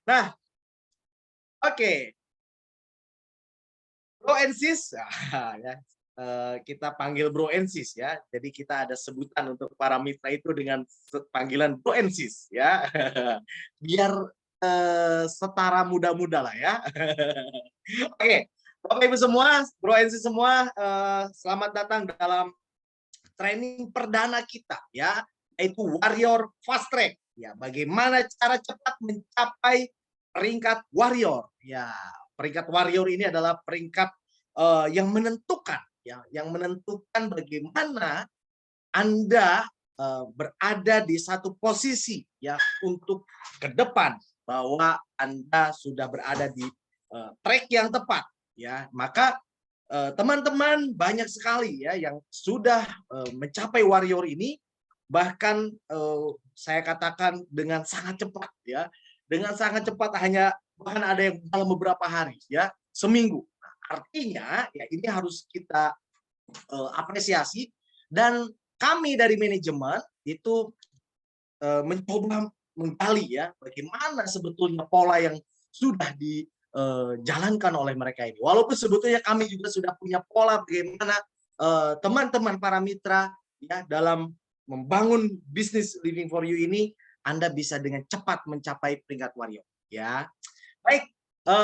Nah, oke, Bro and Sis, ya, kita panggil Bro and Sis ya. Jadi kita ada sebutan untuk para mitra itu dengan panggilan Bro and Sis ya. Biar setara muda-muda lah ya. Oke, Bapak Ibu semua, Bro and Sis semua, selamat datang dalam training perdana kita ya, yaitu Warrior Fast Track. Ya, bagaimana cara cepat mencapai peringkat warrior. Ya, peringkat warrior ini adalah peringkat yang menentukan ya, yang menentukan bagaimana Anda berada di satu posisi ya untuk ke depan bahwa Anda sudah berada di track yang tepat ya. Maka teman-teman banyak sekali ya yang sudah mencapai warrior ini, bahkan saya katakan dengan sangat cepat ya, dengan sangat cepat, hanya bahkan ada yang dalam beberapa hari ya, seminggu. Nah, artinya ya ini harus kita apresiasi, dan kami dari manajemen itu mencoba menggali ya bagaimana sebetulnya pola yang sudah dijalankan oleh mereka ini. Walaupun sebetulnya kami juga sudah punya pola bagaimana teman-teman para mitra ya dalam membangun bisnis Living for You ini, Anda bisa dengan cepat mencapai peringkat warrior ya. Baik,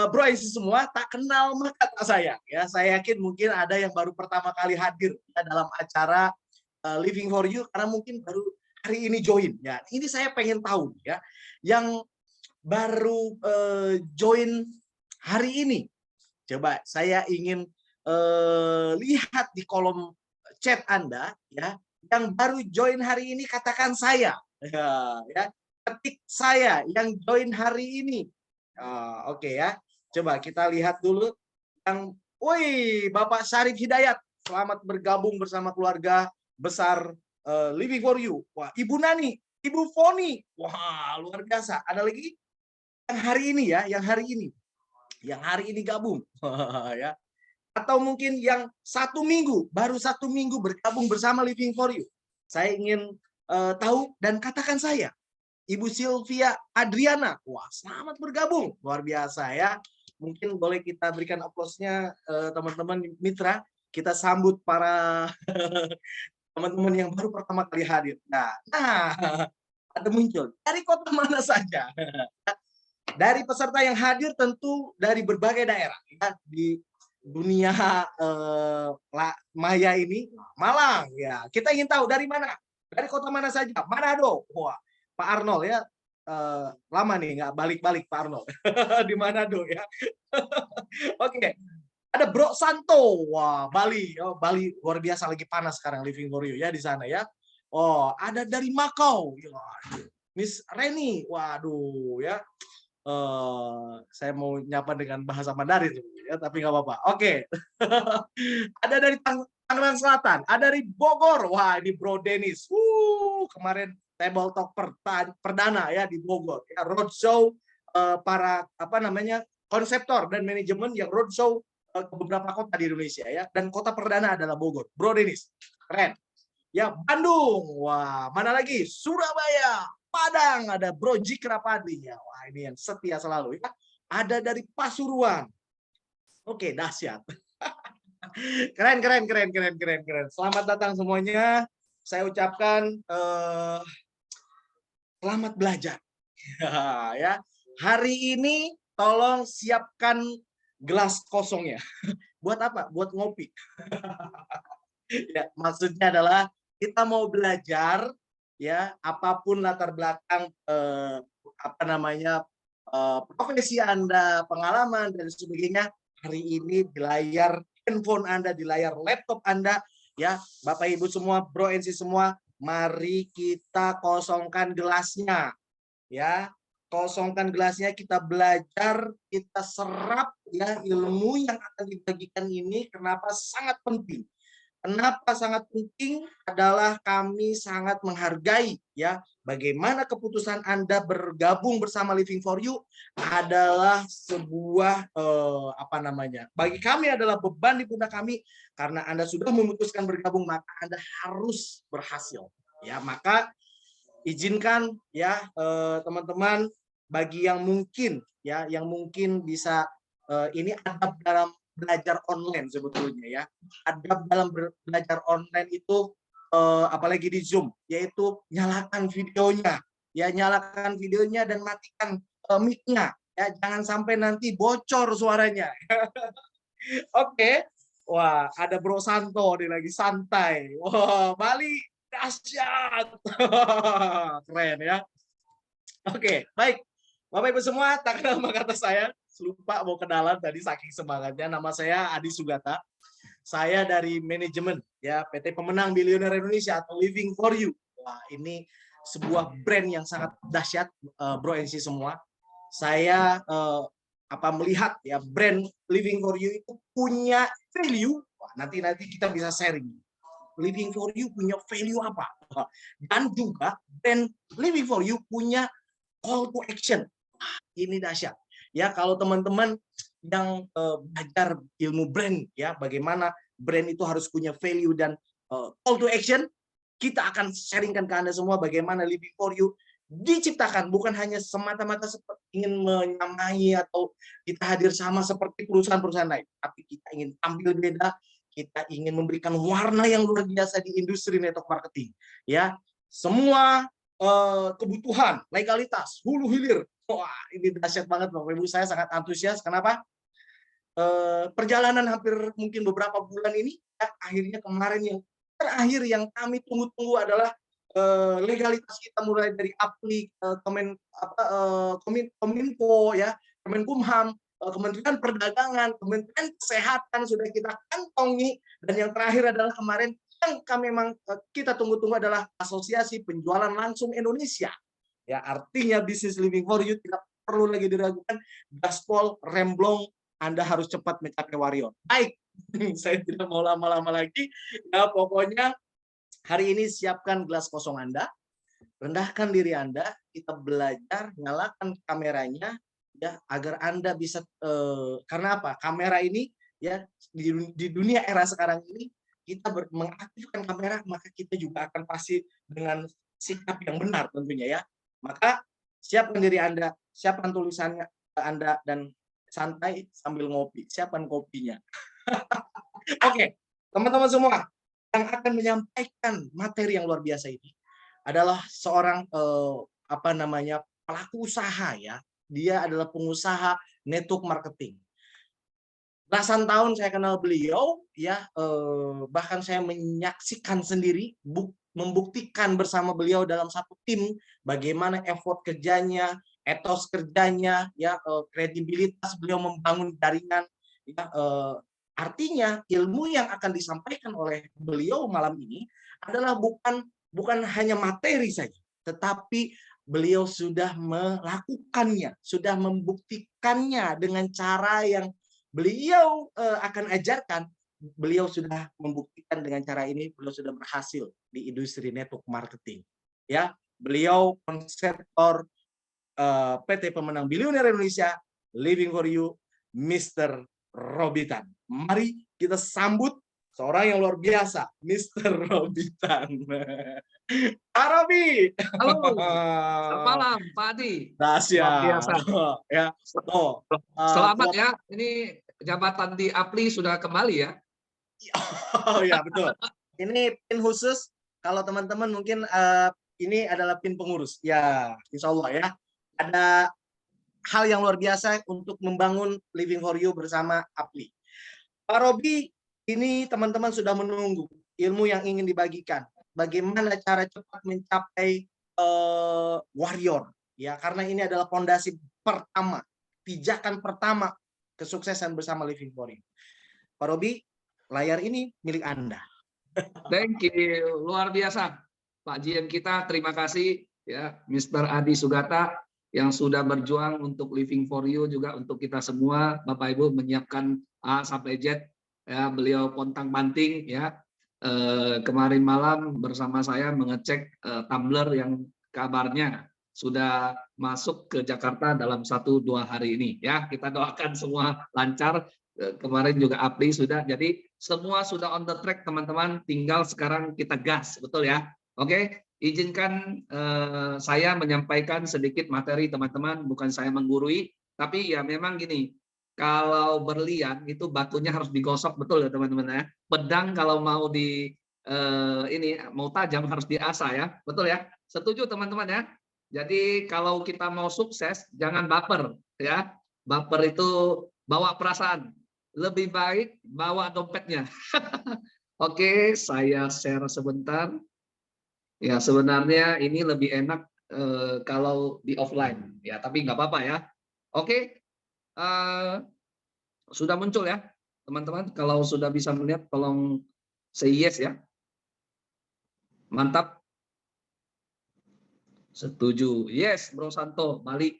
Bro Isi semua, tak kenal maka tak sayang ya. Saya yakin mungkin ada yang baru pertama kali hadir ya dalam acara Living for You karena mungkin baru hari ini join ya. Ini saya pengen tahu ya, yang baru join hari ini, coba saya ingin lihat di kolom chat Anda ya, yang baru join hari ini katakan saya ya, ketik saya yang join hari ini. Oke ya, coba kita lihat dulu yang, woi, Bapak Syarif Hidayat, selamat bergabung bersama keluarga besar Living for You. Wah, Ibu Nani, Ibu Foni, wah luar biasa. Ada lagi yang hari ini ya, yang hari ini gabung ya, atau mungkin yang baru satu minggu bergabung bersama Living for You. Saya ingin tahu dan katakan saya, Ibu Sylvia Adriana, wah selamat bergabung, luar biasa ya. Mungkin boleh kita berikan aplausnya teman-teman mitra, kita sambut para teman-teman yang baru pertama kali hadir. Nah, ada muncul dari kota mana saja. Dari peserta yang hadir tentu dari berbagai daerah ya, di dunia maya ini. Malang ya, kita ingin tahu dari mana, dari kota mana saja. Manado, wah Pak Arnold ya, lama nih nggak balik-balik Pak Arnold. Di Manado ya. Oke, ada Bro Santo, wah Bali, oh Bali luar biasa, lagi panas sekarang Living for You ya di sana ya. Oh, ada dari Makau, ya, Miss Reni, waduh ya. Saya mau nyapa dengan bahasa Mandarin ya, tapi nggak apa-apa. Oke. Ada dari Tangerang Selatan, ada dari Bogor. Wah, ini Bro Dennis. Kemarin table talk perdana ya di Bogor. Ya, roadshow para apa namanya konseptor dan manajemen yang roadshow ke beberapa kota di Indonesia ya. Dan kota perdana adalah Bogor. Bro Dennis, keren. Ya, Bandung. Wah, mana lagi? Surabaya, Padang, ada Bro Jikra Padli ya. Wah, ini yang setia selalu ya. Ada dari Pasuruan. Oke, dahsyat. Keren, keren, keren, keren, keren, keren. Selamat datang semuanya. Saya ucapkan selamat belajar. Ya. Hari ini tolong siapkan gelas kosongnya. Buat apa? Buat ngopi. Ya, maksudnya adalah kita mau belajar ya, apapun latar belakang apa namanya profesi Anda, pengalaman dan sebagainya, hari ini di layar handphone Anda, di layar laptop Anda ya, Bapak Ibu semua, Bro NC semua, mari kita kosongkan gelasnya ya. Kosongkan gelasnya, kita belajar, kita serap ya ilmu yang akan dibagikan ini. Kenapa sangat penting? Kenapa sangat penting adalah kami sangat menghargai ya bagaimana keputusan Anda bergabung bersama Living for You adalah sebuah apa namanya, bagi kami adalah beban di pundak kami, karena Anda sudah memutuskan bergabung maka Anda harus berhasil ya. Maka izinkan ya teman-teman bagi yang mungkin ya, yang mungkin bisa ini adab dalam belajar online sebetulnya ya. Adab dalam belajar online itu apalagi di Zoom, yaitu nyalakan videonya, ya nyalakan videonya dan matikan mic-nya, ya jangan sampai nanti bocor suaranya. Oke, wah ada Bro Santo nih lagi santai. Wah Bali dahsyat, keren ya. Oke, baik. Bapak Ibu semua, tak kenal maka kata saya, lupa mau kenalan tadi saking semangatnya. Nama saya Adi Sugata. Saya dari manajemen ya PT Pemenang Bilioner Indonesia atau Living for You. Wah, ini sebuah brand yang sangat dahsyat, Bro NC semua. Saya melihat ya brand Living for You itu punya value. Wah, nanti kita bisa sharing. Living for You punya value apa? Dan juga brand Living for You punya call to action. Ini dahsyat. Ya, kalau teman-teman yang belajar ilmu brand ya, bagaimana brand itu harus punya value dan call to action, kita akan sharingkan ke Anda semua bagaimana Living for You diciptakan, bukan hanya semata-mata ingin menyamai atau kita hadir sama seperti perusahaan-perusahaan lain, tapi kita ingin tampil beda, kita ingin memberikan warna yang luar biasa di industri network marketing. Ya, semua kebutuhan, legalitas, hulu hilir. Wah, ini dahsyat banget Bapak Ibu, saya sangat antusias. Kenapa? Perjalanan hampir mungkin beberapa bulan ini, ya, akhirnya kemarin yang terakhir yang kami tunggu-tunggu adalah legalitas kita mulai dari aplik, Kominfo, ya, Kemenkumham, Kementerian Perdagangan, Kementerian Kesehatan sudah kita kantongi, dan yang terakhir adalah kemarin yang kami memang kita tunggu-tunggu adalah Asosiasi Penjualan Langsung Indonesia. Ya, artinya bisnis Living for You tidak perlu lagi diragukan, gaspol, remblong, Anda harus cepat mencapai warrior. Baik, saya tidak mau lama-lama lagi. Ya, pokoknya hari ini siapkan gelas kosong Anda, rendahkan diri Anda, kita belajar, nyalakan kameranya, ya, agar Anda bisa karena apa? Kamera ini ya di dunia era sekarang ini kita mengaktifkan kamera, maka kita juga akan pasti dengan sikap yang benar tentunya ya. Maka siapkan diri Anda, siapkan tulisannya Anda, dan santai sambil ngopi. Siapkan kopinya. Oke, teman-teman semua, yang akan menyampaikan materi yang luar biasa ini adalah seorang pelaku usaha ya. Dia adalah pengusaha network marketing. Belasan tahun saya kenal beliau ya, bahkan saya menyaksikan sendiri, membuktikan bersama beliau dalam satu tim bagaimana effort kerjanya, etos kerjanya, ya, kredibilitas beliau membangun jaringan, ya, artinya ilmu yang akan disampaikan oleh beliau malam ini adalah bukan hanya materi saja, tetapi beliau sudah melakukannya, sudah membuktikannya dengan cara yang beliau akan ajarkan. Beliau sudah membuktikan dengan cara ini, beliau sudah berhasil di industri network marketing. Ya, beliau konseptor PT Pemenang Bilioner Indonesia, Living for You, Mr. Robitan. Mari kita sambut seorang yang luar biasa, Mr. Robitan. Pak Robi. Halo, selamat malam Pak Adi. Dahsyat. Ya. Selamat ya, ini jabatan di APLI sudah kembali ya. Oh ya, betul. Ini pin khusus, kalau teman-teman mungkin ini adalah pin pengurus. Ya, insya Allah ya. Ada hal yang luar biasa untuk membangun Living for You bersama APLI. Pak Robi, ini teman-teman sudah menunggu ilmu yang ingin dibagikan. Bagaimana cara cepat mencapai warrior, ya, karena ini adalah fondasi pertama, pijakan pertama kesuksesan bersama Living for You. Pak Robi, layar ini milik Anda. Thank you, luar biasa Pak GM kita. Terima kasih ya Mr. Adi Sugata yang sudah berjuang untuk Living for You, juga untuk kita semua Bapak Ibu menyiapkan A sampai Z ya. Beliau pontang-panting ya, kemarin malam bersama saya mengecek tumbler yang kabarnya sudah masuk ke Jakarta dalam 1-2 hari ini ya. Kita doakan semua lancar. Kemarin juga APLI sudah, jadi semua sudah on the track teman-teman, tinggal sekarang kita gas, betul ya. Oke, izinkan saya menyampaikan sedikit materi teman-teman, bukan saya menggurui, tapi ya memang gini, kalau berlian itu batunya harus digosok, betul ya teman-teman ya. Pedang kalau mau ini mau tajam harus diasah ya, betul ya. Setuju teman-teman ya. Jadi kalau kita mau sukses jangan baper ya. Baper itu bawa perasaan. Lebih baik bawa dompetnya. Oke, saya share sebentar. Ya, sebenarnya ini lebih enak kalau di offline ya, tapi nggak apa-apa ya. Oke, sudah muncul ya, teman-teman. Kalau sudah bisa melihat, tolong say yes ya. Mantap. Setuju. Yes, Bro Santo, balik.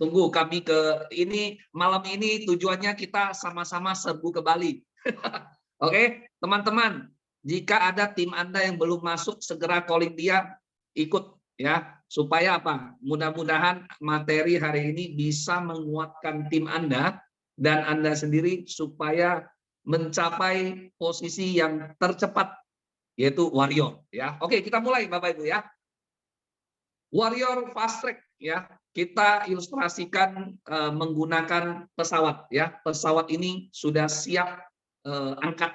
Tunggu kami ke ini malam ini tujuannya kita sama-sama serbu ke Bali. Oke, teman-teman, jika ada tim Anda yang belum masuk, segera calling dia, ikut ya, supaya apa? Mudah-mudahan materi hari ini bisa menguatkan tim Anda dan Anda sendiri supaya mencapai posisi yang tercepat, yaitu warrior ya. Oke, kita mulai Bapak Ibu ya. Warrior fast track ya, kita ilustrasikan menggunakan pesawat ya. Pesawat ini sudah siap angkat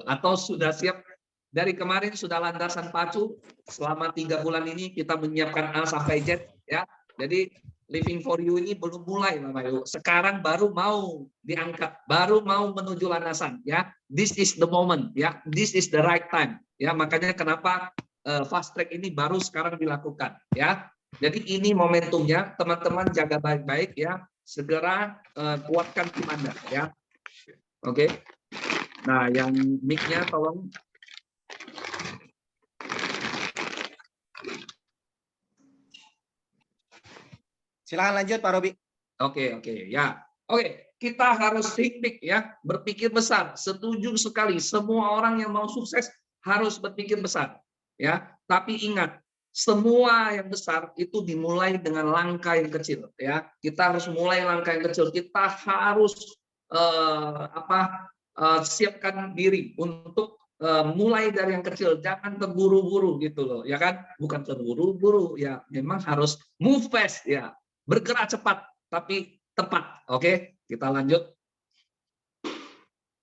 atau sudah siap dari kemarin, sudah landasan pacu. Selama 3 bulan ini kita menyiapkan A sampai Z ya. Jadi Living for You ini belum mulai Bapak Ibu. Sekarang baru mau diangkat, baru mau menuju landasan ya. This is the moment ya. This is the right time ya. Makanya kenapa fast track ini baru sekarang dilakukan ya. Jadi ini momentumnya, teman-teman jaga baik-baik ya. Segera kuatkan tim Anda ya. Oke. Nah, yang mic-nya tolong. Silakan lanjut Pak Robi. Oke ya. Oke, kita harus think big ya, berpikir besar. Setuju sekali, semua orang yang mau sukses harus berpikir besar ya. Tapi ingat, semua yang besar itu dimulai dengan langkah yang kecil ya. Kita harus mulai langkah yang kecil. Kita harus siapkan diri untuk mulai dari yang kecil. Jangan terburu-buru gitu loh, ya kan? Bukan terburu-buru ya, memang harus move fast ya, bergerak cepat tapi tepat. Oke, kita lanjut.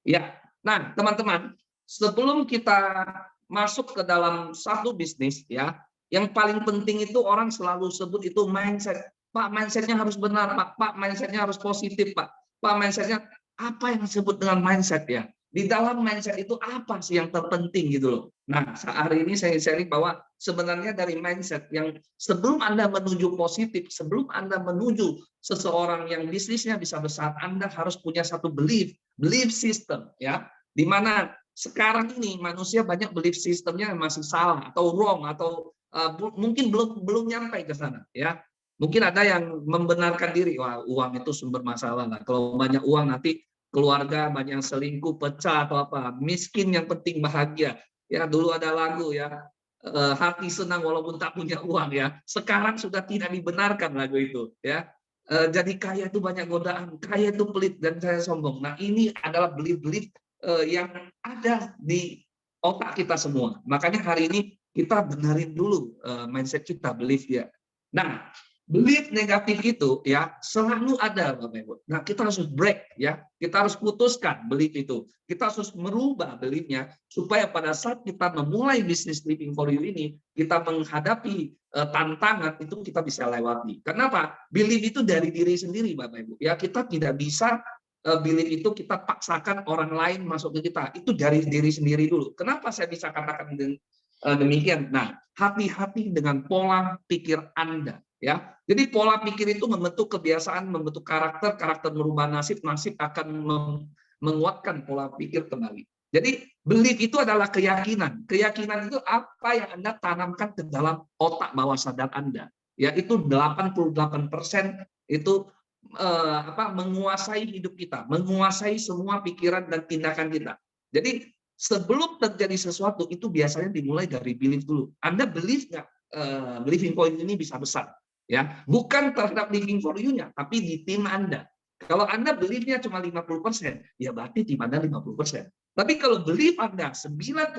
Ya, nah teman-teman, sebelum kita masuk ke dalam satu bisnis ya, yang paling penting itu orang selalu sebut itu mindset. Pak, mindsetnya harus benar, Pak. Pak, mindsetnya harus positif, Pak. Pak, mindsetnya apa yang disebut dengan mindset ya? Di dalam mindset itu apa sih yang terpenting gitu loh. Nah, hari ini saya sharing bahwa sebenarnya dari mindset yang sebelum Anda menuju positif, sebelum Anda menuju seseorang yang bisnisnya bisa besar, Anda harus punya satu belief system ya. Di mana sekarang ini manusia banyak belief sistemnya masih salah atau wrong atau mungkin belum nyampe ke sana ya. Mungkin ada yang membenarkan diri, wah uang itu sumber masalah lah. Kalau banyak uang nanti keluarga banyak yang selingkuh, pecah atau apa. Miskin yang penting bahagia. Ya dulu ada lagu ya, hati senang walaupun tak punya uang ya. Sekarang sudah tidak dibenarkan lagu itu ya. Jadi kaya itu banyak godaan, kaya itu pelit dan saya sombong. Nah ini adalah belief yang ada di otak kita semua. Makanya hari ini kita benarin dulu mindset kita, belief ya. Nah, belief negatif itu ya selalu ada Bapak Ibu. Nah, kita harus break ya. Kita harus putuskan belief itu. Kita harus merubah beliefnya supaya pada saat kita memulai bisnis Living for You ini, kita menghadapi tantangan itu kita bisa lewati. Kenapa? Belief itu dari diri sendiri Bapak Ibu. Ya, kita tidak bisa belief itu kita paksakan orang lain masuk ke kita. Itu dari diri sendiri dulu. Kenapa saya bisa katakan demikian? Nah, hati-hati dengan pola pikir Anda ya. Jadi pola pikir itu membentuk kebiasaan, membentuk karakter merubah nasib akan menguatkan pola pikir kembali. Jadi belief itu adalah keyakinan. Keyakinan itu apa yang Anda tanamkan ke dalam otak bawah sadar Anda. Ya, itu 88% itu menguasai hidup kita, menguasai semua pikiran dan tindakan kita. Jadi sebelum terjadi sesuatu itu biasanya dimulai dari belief dulu. Anda belief nggak Living for You ini bisa besar? Ya, bukan terhadap Living for You-nya, tapi di tim Anda. Kalau Anda beliefnya cuma 50%, ya berarti tim Anda 50%. Tapi kalau belief Anda 99%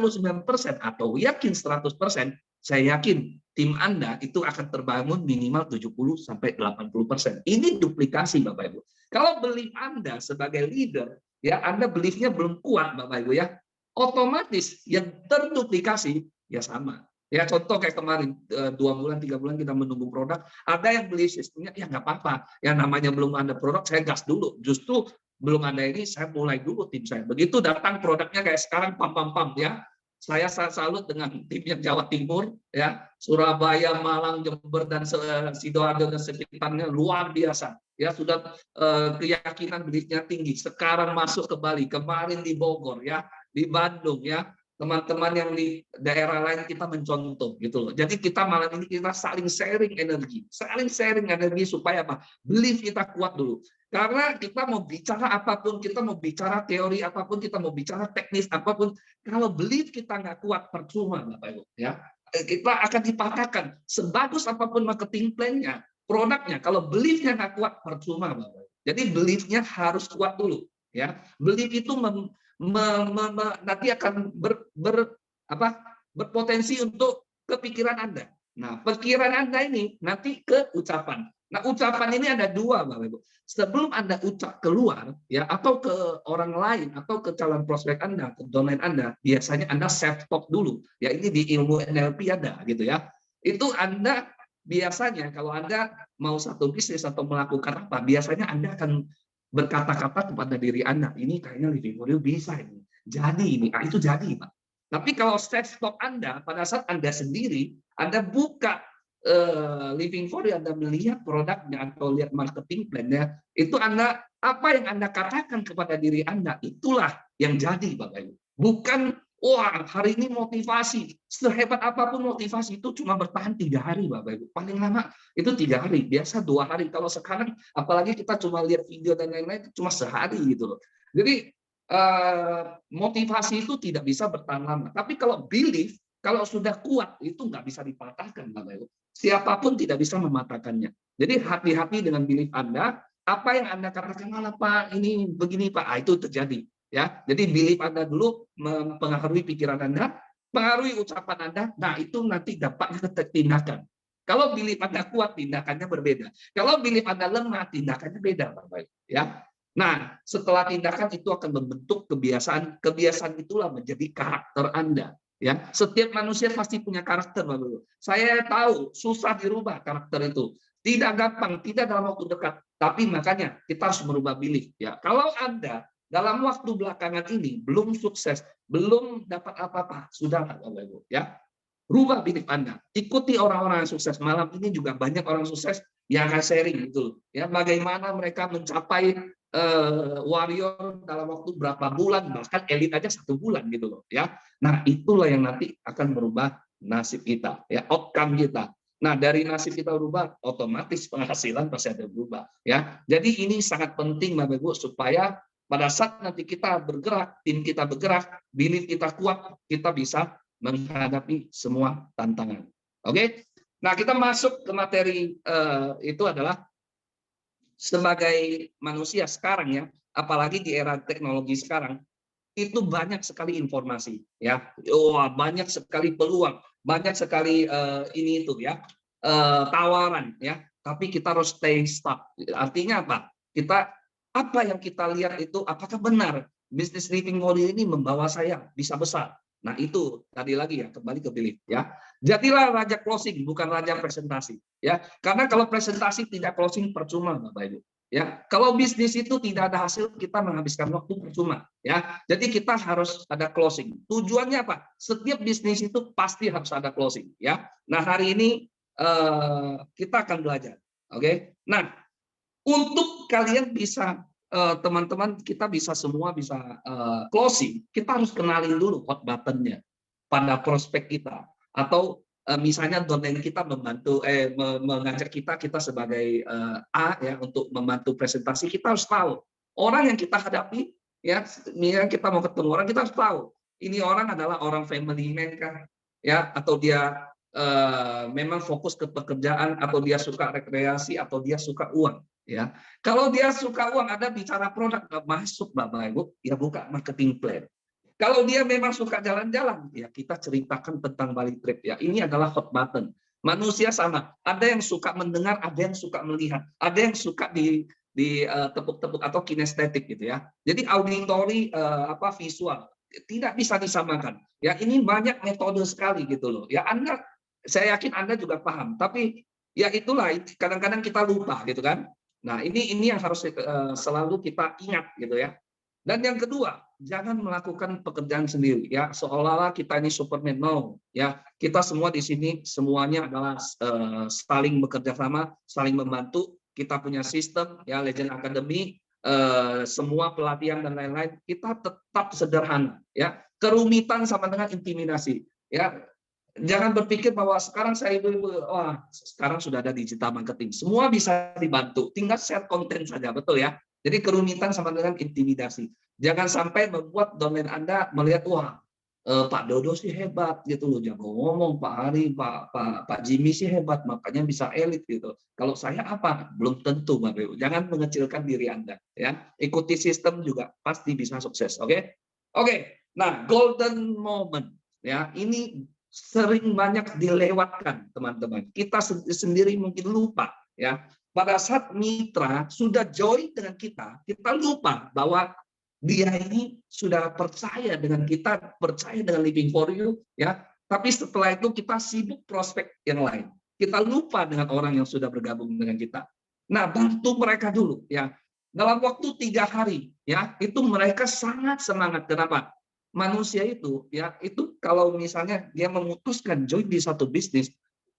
atau yakin 100%, saya yakin tim Anda itu akan terbangun minimal 70-80%. Ini duplikasi Bapak Ibu. Kalau belief Anda sebagai leader, ya Anda beliefnya belum kuat Bapak Ibu ya, otomatis yang terduplikasi ya sama. Ya contoh kayak kemarin 2 bulan 3 bulan kita menunggu produk, ada yang beli sistemnya ya nggak apa-apa. Yang namanya belum ada produk saya gas dulu. Justru belum ada ini saya mulai dulu tim saya. Begitu datang produknya kayak sekarang pam ya. Saya salut dengan tim yang Jawa Timur ya, Surabaya, Malang, Jember dan Sidoarjo dan sekitarnya luar biasa. Ya sudah keyakinan beliefnya tinggi. Sekarang masuk ke Bali, kemarin di Bogor ya, di Bandung ya. Teman-teman yang di daerah lain kita mencontoh gitu loh. Jadi kita malam ini kita saling sharing energi supaya apa? Belief kita kuat dulu. Karena kita mau bicara apapun, kita mau bicara teori apapun, kita mau bicara teknis apapun, kalau belief kita nggak kuat, percuma Bapak Ibu. Ya. Kita akan dipatahkan. Sebagus apapun marketing plan-nya, produknya, kalau belief-nya nggak kuat, percuma Bapak Ibu. Jadi belief-nya harus kuat dulu. Ya. Belief itu nanti akan berpotensi untuk kepikiran Anda. Nah, pikiran Anda ini nanti ke ucapan. Nah, ucapan ini ada dua, Bapak Ibu. Sebelum Anda ucap keluar, ya, atau ke orang lain, atau ke calon prospek Anda, ke domain Anda, biasanya Anda self talk dulu. Ya, ini di ilmu NLP ada, gitu ya. Itu Anda biasanya kalau Anda mau satu bisnis atau melakukan apa, biasanya Anda akan berkata-kata kepada diri Anda, ini kayaknya Living for You bisa ini. Jadi ini, itu jadi, Pak. Tapi kalau self talk Anda, pada saat Anda sendiri, Anda buka Living for You, Anda melihat produknya atau lihat marketing plan-nya, itu Anda apa yang Anda katakan kepada diri Anda, itulah yang jadi Bapak Ibu. Bukan wah hari ini motivasi, sehebat apapun motivasi itu cuma bertahan 3 hari Bapak Ibu. Paling lama itu 3 hari, biasa 2 hari. Kalau sekarang apalagi kita cuma lihat video dan lain-lain cuma sehari gitu loh. Jadi motivasi itu tidak bisa bertahan lama. Tapi kalau belief, kalau sudah kuat itu nggak bisa dipatahkan Bapak Ibu. Siapapun tidak bisa mematahkannya. Jadi hati-hati dengan belief Anda. Apa yang Anda katakan, malah Pak ini begini Pak, itu terjadi. Ya, jadi belief Anda dulu mempengaruhi pikiran Anda, pengaruhi ucapan Anda. Nah itu nanti dampaknya ke tindakan. Kalau belief Anda kuat, tindakannya berbeda. Kalau belief Anda lemah, tindakannya beda, Bapak. Ya. Nah, setelah tindakan itu akan membentuk kebiasaan. Kebiasaan itulah menjadi karakter Anda. Ya, setiap manusia pasti punya karakter, Bapak Ibu. Saya tahu susah dirubah karakter itu. Tidak gampang, tidak dalam waktu dekat. Tapi makanya kita harus merubah belief. Ya, kalau Anda dalam waktu belakangan ini belum sukses, belum dapat apa-apa, sudah Bapak Ibu. Ya, rubah belief Anda. Ikuti orang-orang yang sukses. Malam ini juga banyak orang sukses yang akan sharing gitu. Ya, bagaimana mereka mencapai warrior dalam waktu berapa bulan, bahkan elit aja 1 bulan gitu loh ya. Nah itulah yang nanti akan merubah nasib kita ya, outcome kita. Nah dari nasib kita berubah, otomatis penghasilan pasti ada berubah ya. Jadi ini sangat penting Bapak Ibu supaya pada saat nanti kita bergerak, tim kita bergerak, belief kita kuat, kita bisa menghadapi semua tantangan. Oke? Nah kita masuk ke materi itu adalah sebagai manusia sekarang ya, apalagi di era teknologi sekarang, itu banyak sekali informasi ya. Wah, banyak sekali peluang, banyak sekali ini itu ya, tawaran ya. Tapi kita harus stay stuck. Artinya apa? Apa yang kita lihat itu apakah benar bisnis living model ini membawa saya bisa besar? Nah, itu tadi lagi ya, kembali ke belief ya. Jadilah raja closing, bukan raja presentasi ya. Karena kalau presentasi tidak closing percuma Bapak Ibu. Ya, kalau bisnis itu tidak ada hasil, kita menghabiskan waktu percuma ya. Jadi kita harus ada closing. Tujuannya apa? Setiap bisnis itu pasti harus ada closing ya. Nah, hari ini kita akan belajar. Oke. Nah, untuk kalian bisa teman-teman kita bisa semua bisa closing, kita harus kenalin dulu hot button-nya pada prospek kita, atau misalnya domain kita mengajak kita sebagai A ya untuk membantu presentasi, kita harus tahu orang yang kita hadapi ya. Misalnya kita mau ketemu orang, kita harus tahu ini orang adalah orang family man kah ya, atau dia memang fokus ke pekerjaan, atau dia suka rekreasi, atau dia suka uang ya. Kalau dia suka uang, ada bicara produk nggak masuk Bapak Ibu, ya buka marketing plan. Kalau dia memang suka jalan-jalan, ya kita ceritakan tentang Bali Trip ya. Ini adalah hot button. Manusia sama. Ada yang suka mendengar, ada yang suka melihat, ada yang suka di tepuk-tepuk atau kinestetik gitu ya. Jadi auditori visual tidak bisa disamakan. Ya ini banyak metode sekali gitu loh. Ya Anda, saya yakin Anda juga paham. Tapi ya itulah kadang-kadang kita lupa gitu kan. Nah ini yang harus selalu kita ingat gitu ya. Dan yang kedua, jangan melakukan pekerjaan sendiri ya, seolah-olah kita ini Superman. No, ya kita semua di sini semuanya adalah saling bekerja sama, saling membantu. Kita punya sistem ya, Legend Academy, semua pelatihan dan lain-lain kita tetap sederhana ya. Kerumitan sama dengan intimidasi ya. Jangan berpikir bahwa sekarang saya sekarang sudah ada digital marketing, semua bisa dibantu, tinggal share konten saja, betul ya. Jadi kerumitan sama dengan intimidasi. Jangan sampai membuat domain Anda melihat Pak Dodo sih hebat gitu loh, jago ngomong, Pak Hari, Pak Jimmy sih hebat, makanya bisa elit gitu. Kalau saya apa? Belum tentu, Bapak Ibu. Jangan mengecilkan diri Anda ya. Ikuti sistem juga pasti bisa sukses, oke? Oke. Nah, golden moment ya, ini sering banyak dilewatkan, teman-teman. Kita sendiri mungkin lupa ya. Pada saat mitra sudah join dengan kita lupa bahwa dia ini sudah percaya dengan kita, percaya dengan Living for You, ya. Tapi setelah itu kita sibuk prospek yang lain. Kita lupa dengan orang yang sudah bergabung dengan kita. Nah, bantu mereka dulu, ya. Dalam waktu 3 hari, ya, itu mereka sangat semangat. Kenapa? Manusia itu, ya, itu kalau misalnya dia memutuskan join di satu bisnis,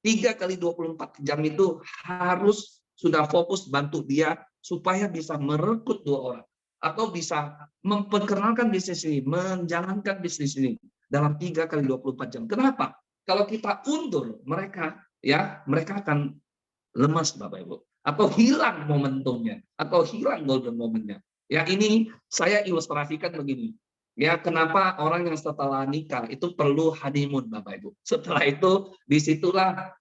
3 kali 24 jam itu harus sudah fokus bantu dia supaya bisa merekrut 2 orang atau bisa memperkenalkan bisnis ini, menjalankan bisnis ini dalam 3 kali 24 jam. Kenapa? Kalau kita undur mereka, ya mereka akan lemas, Bapak Ibu, atau hilang momentumnya, atau hilang golden momennya. Ya ini saya ilustrasikan begini. Ya kenapa orang yang setelah nikah itu perlu honeymoon, Bapak Ibu. Setelah itu disitulah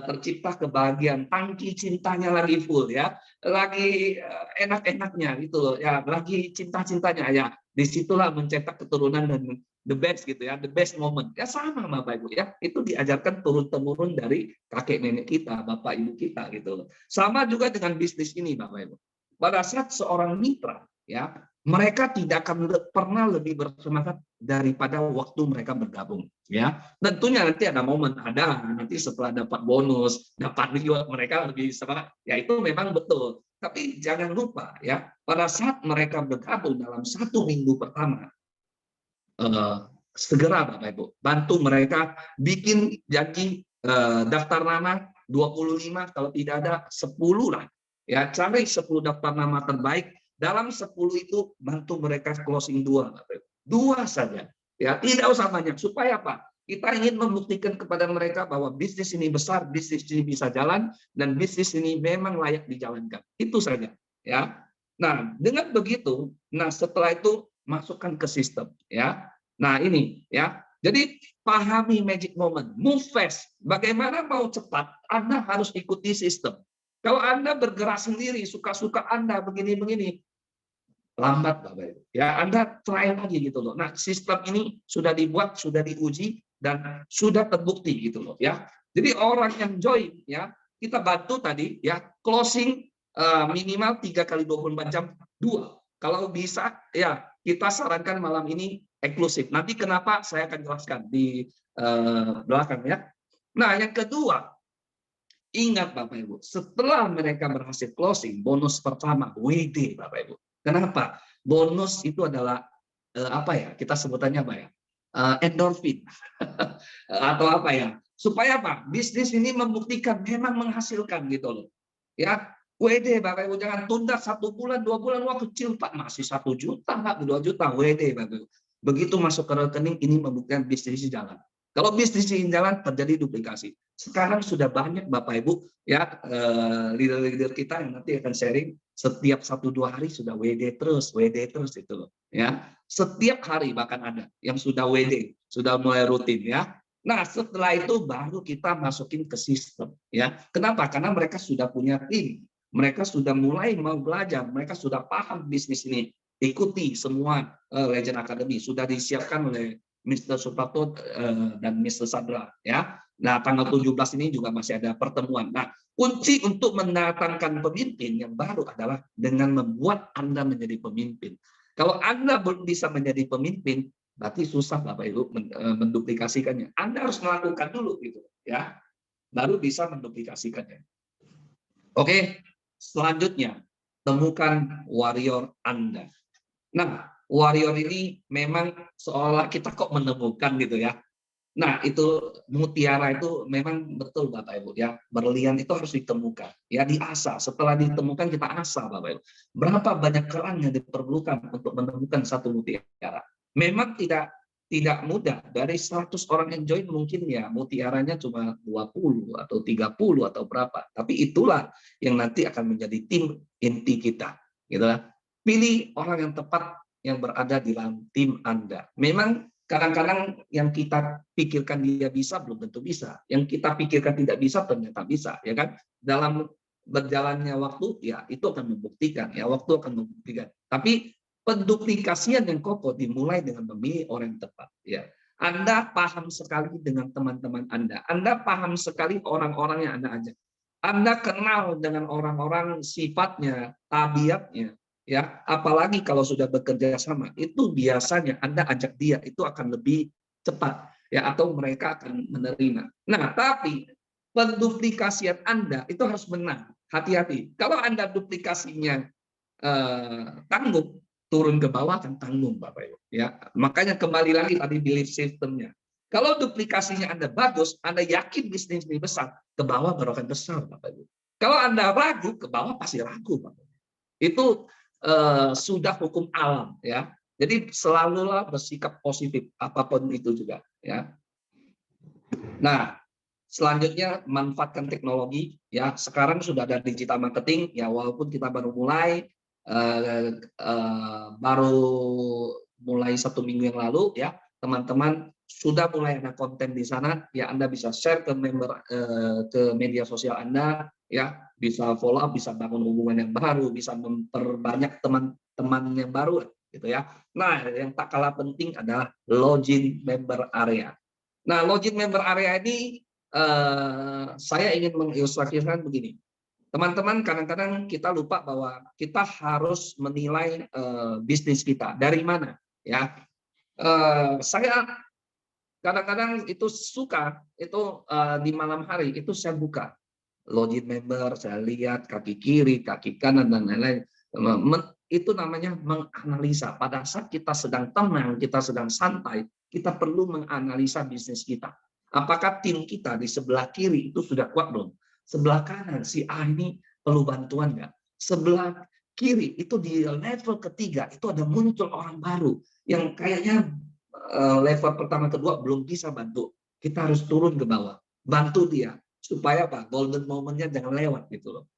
tercipta kebahagiaan, tangki cintanya lagi full ya, lagi enak-enaknya gitu loh ya, lagi cinta-cintanya ya, disitulah mencetak keturunan dan the best gitu ya, the best moment ya. Sama Bapak Ibu ya, itu diajarkan turun-temurun dari kakek nenek kita, bapak ibu kita gitu loh. Sama juga dengan bisnis ini Bapak Ibu. Pada saat seorang mitra ya, mereka tidak akan pernah lebih bersemangat daripada waktu mereka bergabung ya. Tentunya nanti ada momen, nanti setelah dapat bonus, dapat reward, mereka lebih semangat ya, itu memang betul. Tapi jangan lupa ya, pada saat mereka bergabung dalam 1 minggu pertama, segera Bapak Ibu bantu mereka bikin janji, daftar nama 25, kalau tidak ada 10 lah ya, cari 10 daftar nama terbaik. Dalam 10 itu bantu mereka closing 2, Bapak Ibu. 2 saja ya, tidak usah banyak. Supaya apa? Kita ingin membuktikan kepada mereka bahwa bisnis ini besar, bisnis ini bisa jalan, dan bisnis ini memang layak dijalankan. Itu saja ya. Nah dengan begitu, nah setelah itu masukkan ke sistem ya. Nah ini ya, jadi pahami magic moment, move fast. Bagaimana mau cepat, Anda harus ikuti sistem. Kalau Anda bergerak sendiri, suka-suka Anda begini-begini, lambat Bapak Ibu. Ya, Anda try lagi gitu loh. Nah, sistem ini sudah dibuat, sudah diuji, dan sudah terbukti gitu loh ya. Jadi orang yang join ya, kita bantu tadi ya, closing minimal 3 kali 24 jam 2. Kalau bisa ya, kita sarankan malam ini eksklusif. Nanti kenapa saya akan jelaskan di belakang ya. Nah, yang kedua, ingat Bapak Ibu, setelah mereka berhasil closing, bonus pertama WD Bapak Ibu. Kenapa? Bonus itu adalah apa ya? Kita sebutannya apa ya? Endorfin atau apa ya? Supaya apa? Bisnis ini membuktikan memang menghasilkan gitu loh. Ya, WD Bapak Ibu, jangan tunda 1 bulan, 2 bulan, wah kecil Pak, masih 1 juta, 2 juta WD Bapak Ibu. Begitu masuk ke rekening ini membuktikan bisnis jalan. Kalau bisnis ini jalan, terjadi duplikasi. Sekarang sudah banyak Bapak Ibu ya, leader-leader kita yang nanti akan sharing, setiap 1-2 hari sudah WD terus itu loh ya. Setiap hari bahkan ada yang sudah WD, sudah mulai rutin ya. Nah, setelah itu baru kita masukin ke sistem ya. Kenapa? Karena mereka sudah punya tim. Mereka sudah mulai mau belajar, mereka sudah paham bisnis ini. ikuti semua Legend Academy, sudah disiapkan oleh Mr. Suprapto dan Mr. Sadra ya. Nah, tanggal 17 ini juga masih ada pertemuan. Nah, kunci untuk mendatangkan pemimpin yang baru adalah dengan membuat Anda menjadi pemimpin. Kalau Anda belum bisa menjadi pemimpin, berarti susah Bapak Ibu menduplikasikannya. Anda harus melakukan dulu gitu ya, baru bisa menduplikasikannya. Oke, selanjutnya temukan warrior Anda. Nah, warrior ini memang seolah kita kok menemukan gitu ya. Nah, itu mutiara itu memang betul Bapak Ibu ya. Berlian itu harus ditemukan. Ya diasah. Setelah ditemukan kita asah Bapak Ibu. Berapa banyak keran yang diperlukan untuk menemukan satu mutiara. Memang tidak mudah. Dari 100 orang yang join mungkin ya mutiaranya cuma 20 atau 30 atau berapa. Tapi itulah yang nanti akan menjadi tim inti kita. Gitu lah. Pilih orang yang tepat yang berada di dalam tim Anda. Memang kadang-kadang yang kita pikirkan dia bisa belum tentu bisa, yang kita pikirkan tidak bisa ternyata bisa, ya kan? Dalam berjalannya waktu ya itu akan membuktikan, ya waktu akan membuktikan. Tapi penduplikasian yang kokoh dimulai dengan memilih orang yang tepat, ya. Anda paham sekali dengan teman-teman Anda paham sekali orang-orang yang Anda ajak. Anda kenal dengan orang-orang sifatnya, tabiatnya, ya apalagi kalau sudah bekerja sama itu biasanya Anda ajak dia itu akan lebih cepat ya atau mereka akan menerima. Nah, tapi penduplikasian Anda itu harus menang. Hati-hati. Kalau Anda duplikasinya tanggung, turun ke bawah akan tanggung Bapak Ibu ya. Makanya kembali lagi tadi belief systemnya. Kalau duplikasinya Anda bagus, Anda yakin bisnis ini besar, ke bawah baru akan besar Bapak Ibu. Kalau Anda ragu, ke bawah pasti ragu Bapak Ibu. Itu sudah hukum alam ya. Jadi selalulah bersikap positif apapun itu juga ya. Nah, selanjutnya manfaatkan teknologi ya. Sekarang sudah ada digital marketing ya walaupun kita baru mulai baru mulai 1 minggu yang lalu ya. Teman-teman sudah mulai ada konten di sana ya Anda bisa share ke member ke media sosial Anda ya, bisa follow up, bisa bangun hubungan yang baru, bisa memperbanyak teman-teman yang baru gitu ya. Nah, yang tak kalah penting adalah login member area. Nah, login member area ini saya ingin mengilustrasikan begini. Teman-teman, kadang-kadang kita lupa bahwa kita harus menilai bisnis kita dari mana ya. Saya kadang-kadang itu suka itu di malam hari itu saya buka login member, saya lihat kaki kiri, kaki kanan dan lain-lain. Itu namanya menganalisa. Pada saat kita sedang tenang, kita sedang santai, kita perlu menganalisa bisnis kita. Apakah tim kita di sebelah kiri itu sudah kuat belum? Sebelah kanan si A ini perlu bantuan nggak? Sebelah kiri itu di level ketiga itu ada muncul orang baru yang kayaknya level pertama kedua belum bisa bantu. Kita harus turun ke bawah, bantu dia supaya apa? Golden momentnya jangan lewat gitu loh.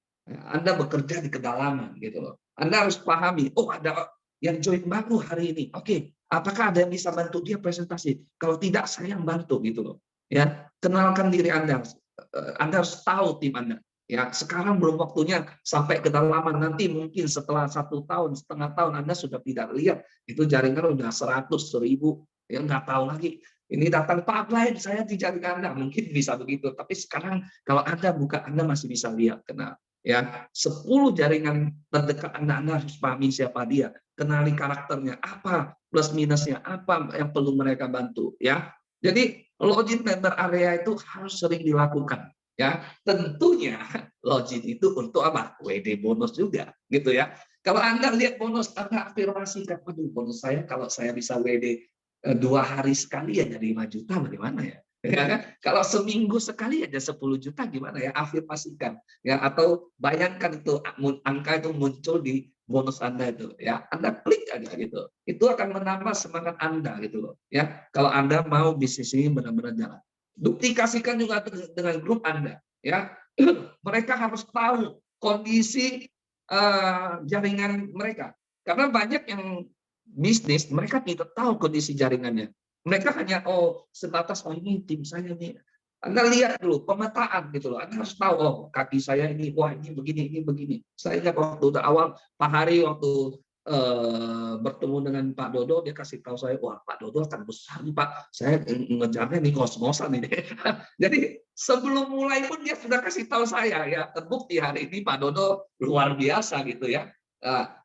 Anda bekerja di kedalaman gitu loh. Anda harus pahami, oh ada yang join baru hari ini. Oke, apakah ada yang bisa bantu dia presentasi? Kalau tidak, saya yang bantu gitu loh. Ya, kenalkan diri Anda. Anda harus tahu tim Anda. Ya, sekarang belum waktunya sampai kedalaman. Nanti mungkin setelah 1 tahun, setengah tahun Anda sudah tidak lihat itu jaringan udah 100, 1000, ya nggak tahu lagi. Ini datang Pak Ablain, saya di jaringan Anda, mungkin bisa begitu. Tapi sekarang kalau Anda buka, Anda masih bisa lihat. Kenal ya 10 jaringan terdekat Anda harus pahami siapa dia, kenali karakternya, apa plus minusnya, apa yang perlu mereka bantu ya. Jadi login member area itu harus sering dilakukan ya. Tentunya login itu untuk apa? WD bonus juga gitu ya. Kalau Anda lihat bonus, Anda afirmasikan, aduh bonus saya kalau saya bisa WD 2 hari sekali ya jadi 5 juta bagaimana ya? Ya kan? Kalau seminggu sekali aja 10 juta gimana ya? Afirmasikan ya, atau bayangkan itu angka itu muncul di bonus Anda itu ya. Anda klik aja gitu. Itu akan menambah semangat Anda gitu loh ya. Kalau Anda mau bisnis ini benar-benar jalan. Duplikasikan juga dengan grup Anda ya. Mereka harus tahu kondisi jaringan mereka. Karena banyak yang bisnis mereka tidak tahu kondisi jaringannya. Mereka hanya sebatas ini tim saya nih. Anda lihat dulu pemetaan gitu loh. Anda harus tahu kaki saya ini wah ini begini ini begini. Saya ingat waktu awal Pak Hari waktu bertemu dengan Pak Dodo, dia kasih tahu saya, wah Pak Dodo akan besar nih Pak, saya ngejarnya nih kos-kosan ini. Jadi sebelum mulai pun dia sudah kasih tahu saya, ya terbukti hari ini Pak Dodo luar biasa gitu ya.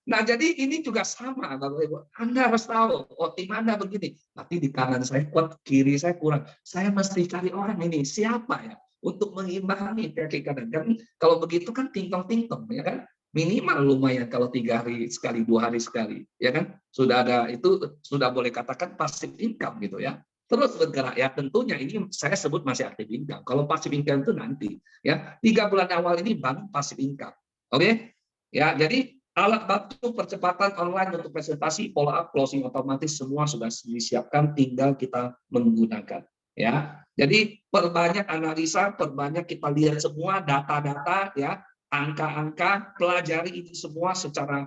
Nah jadi ini juga sama Bapak Ibu, Anda harus tahu, oh tim Anda begini, tapi di kanan saya kuat, kiri saya kurang, saya mesti cari orang ini, siapa ya, untuk mengimbangi kaki kanan. Kan kalau begitu kan tingtong-tingtong ya kan, minimal lumayan kalau 3 hari sekali, 2 hari sekali, ya kan? Sudah ada itu, sudah boleh katakan passive income gitu ya. Terus bergerak ya, tentunya ini saya sebut masih active income. Kalau passive income itu nanti ya, 3 bulan awal ini bangun passive income. Oke? Ya, jadi alat bantu percepatan online untuk presentasi, follow up, closing otomatis semua sudah disiapkan, tinggal kita menggunakan. Ya, jadi perbanyak analisa, perbanyak kita lihat semua data-data ya, angka-angka, pelajari ini semua secara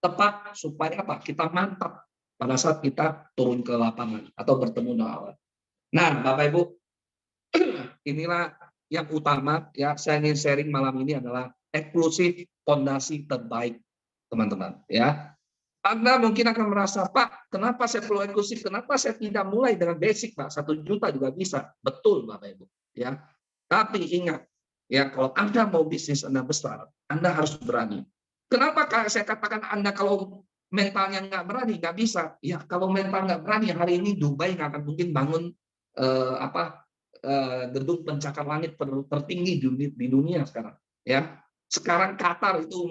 tepat supaya apa? Kita mantap pada saat kita turun ke lapangan atau bertemu dengan lawan. Nah, Bapak Ibu, inilah yang utama ya, saya ingin sharing malam ini adalah eksklusif fondasi terbaik, teman-teman ya. Anda mungkin akan merasa, Pak, kenapa saya perlu eksklusif? Kenapa saya tidak mulai dengan basic, Pak? 1 juta juga bisa. Betul, Bapak Ibu. Ya. Tapi ingat, ya kalau Anda mau bisnis Anda besar, Anda harus berani. Kenapa saya katakan Anda kalau mentalnya nggak berani, nggak bisa? Ya kalau mental nggak berani, hari ini Dubai nggak akan mungkin bangun gedung pencakar langit tertinggi di dunia sekarang. Ya, sekarang Qatar itu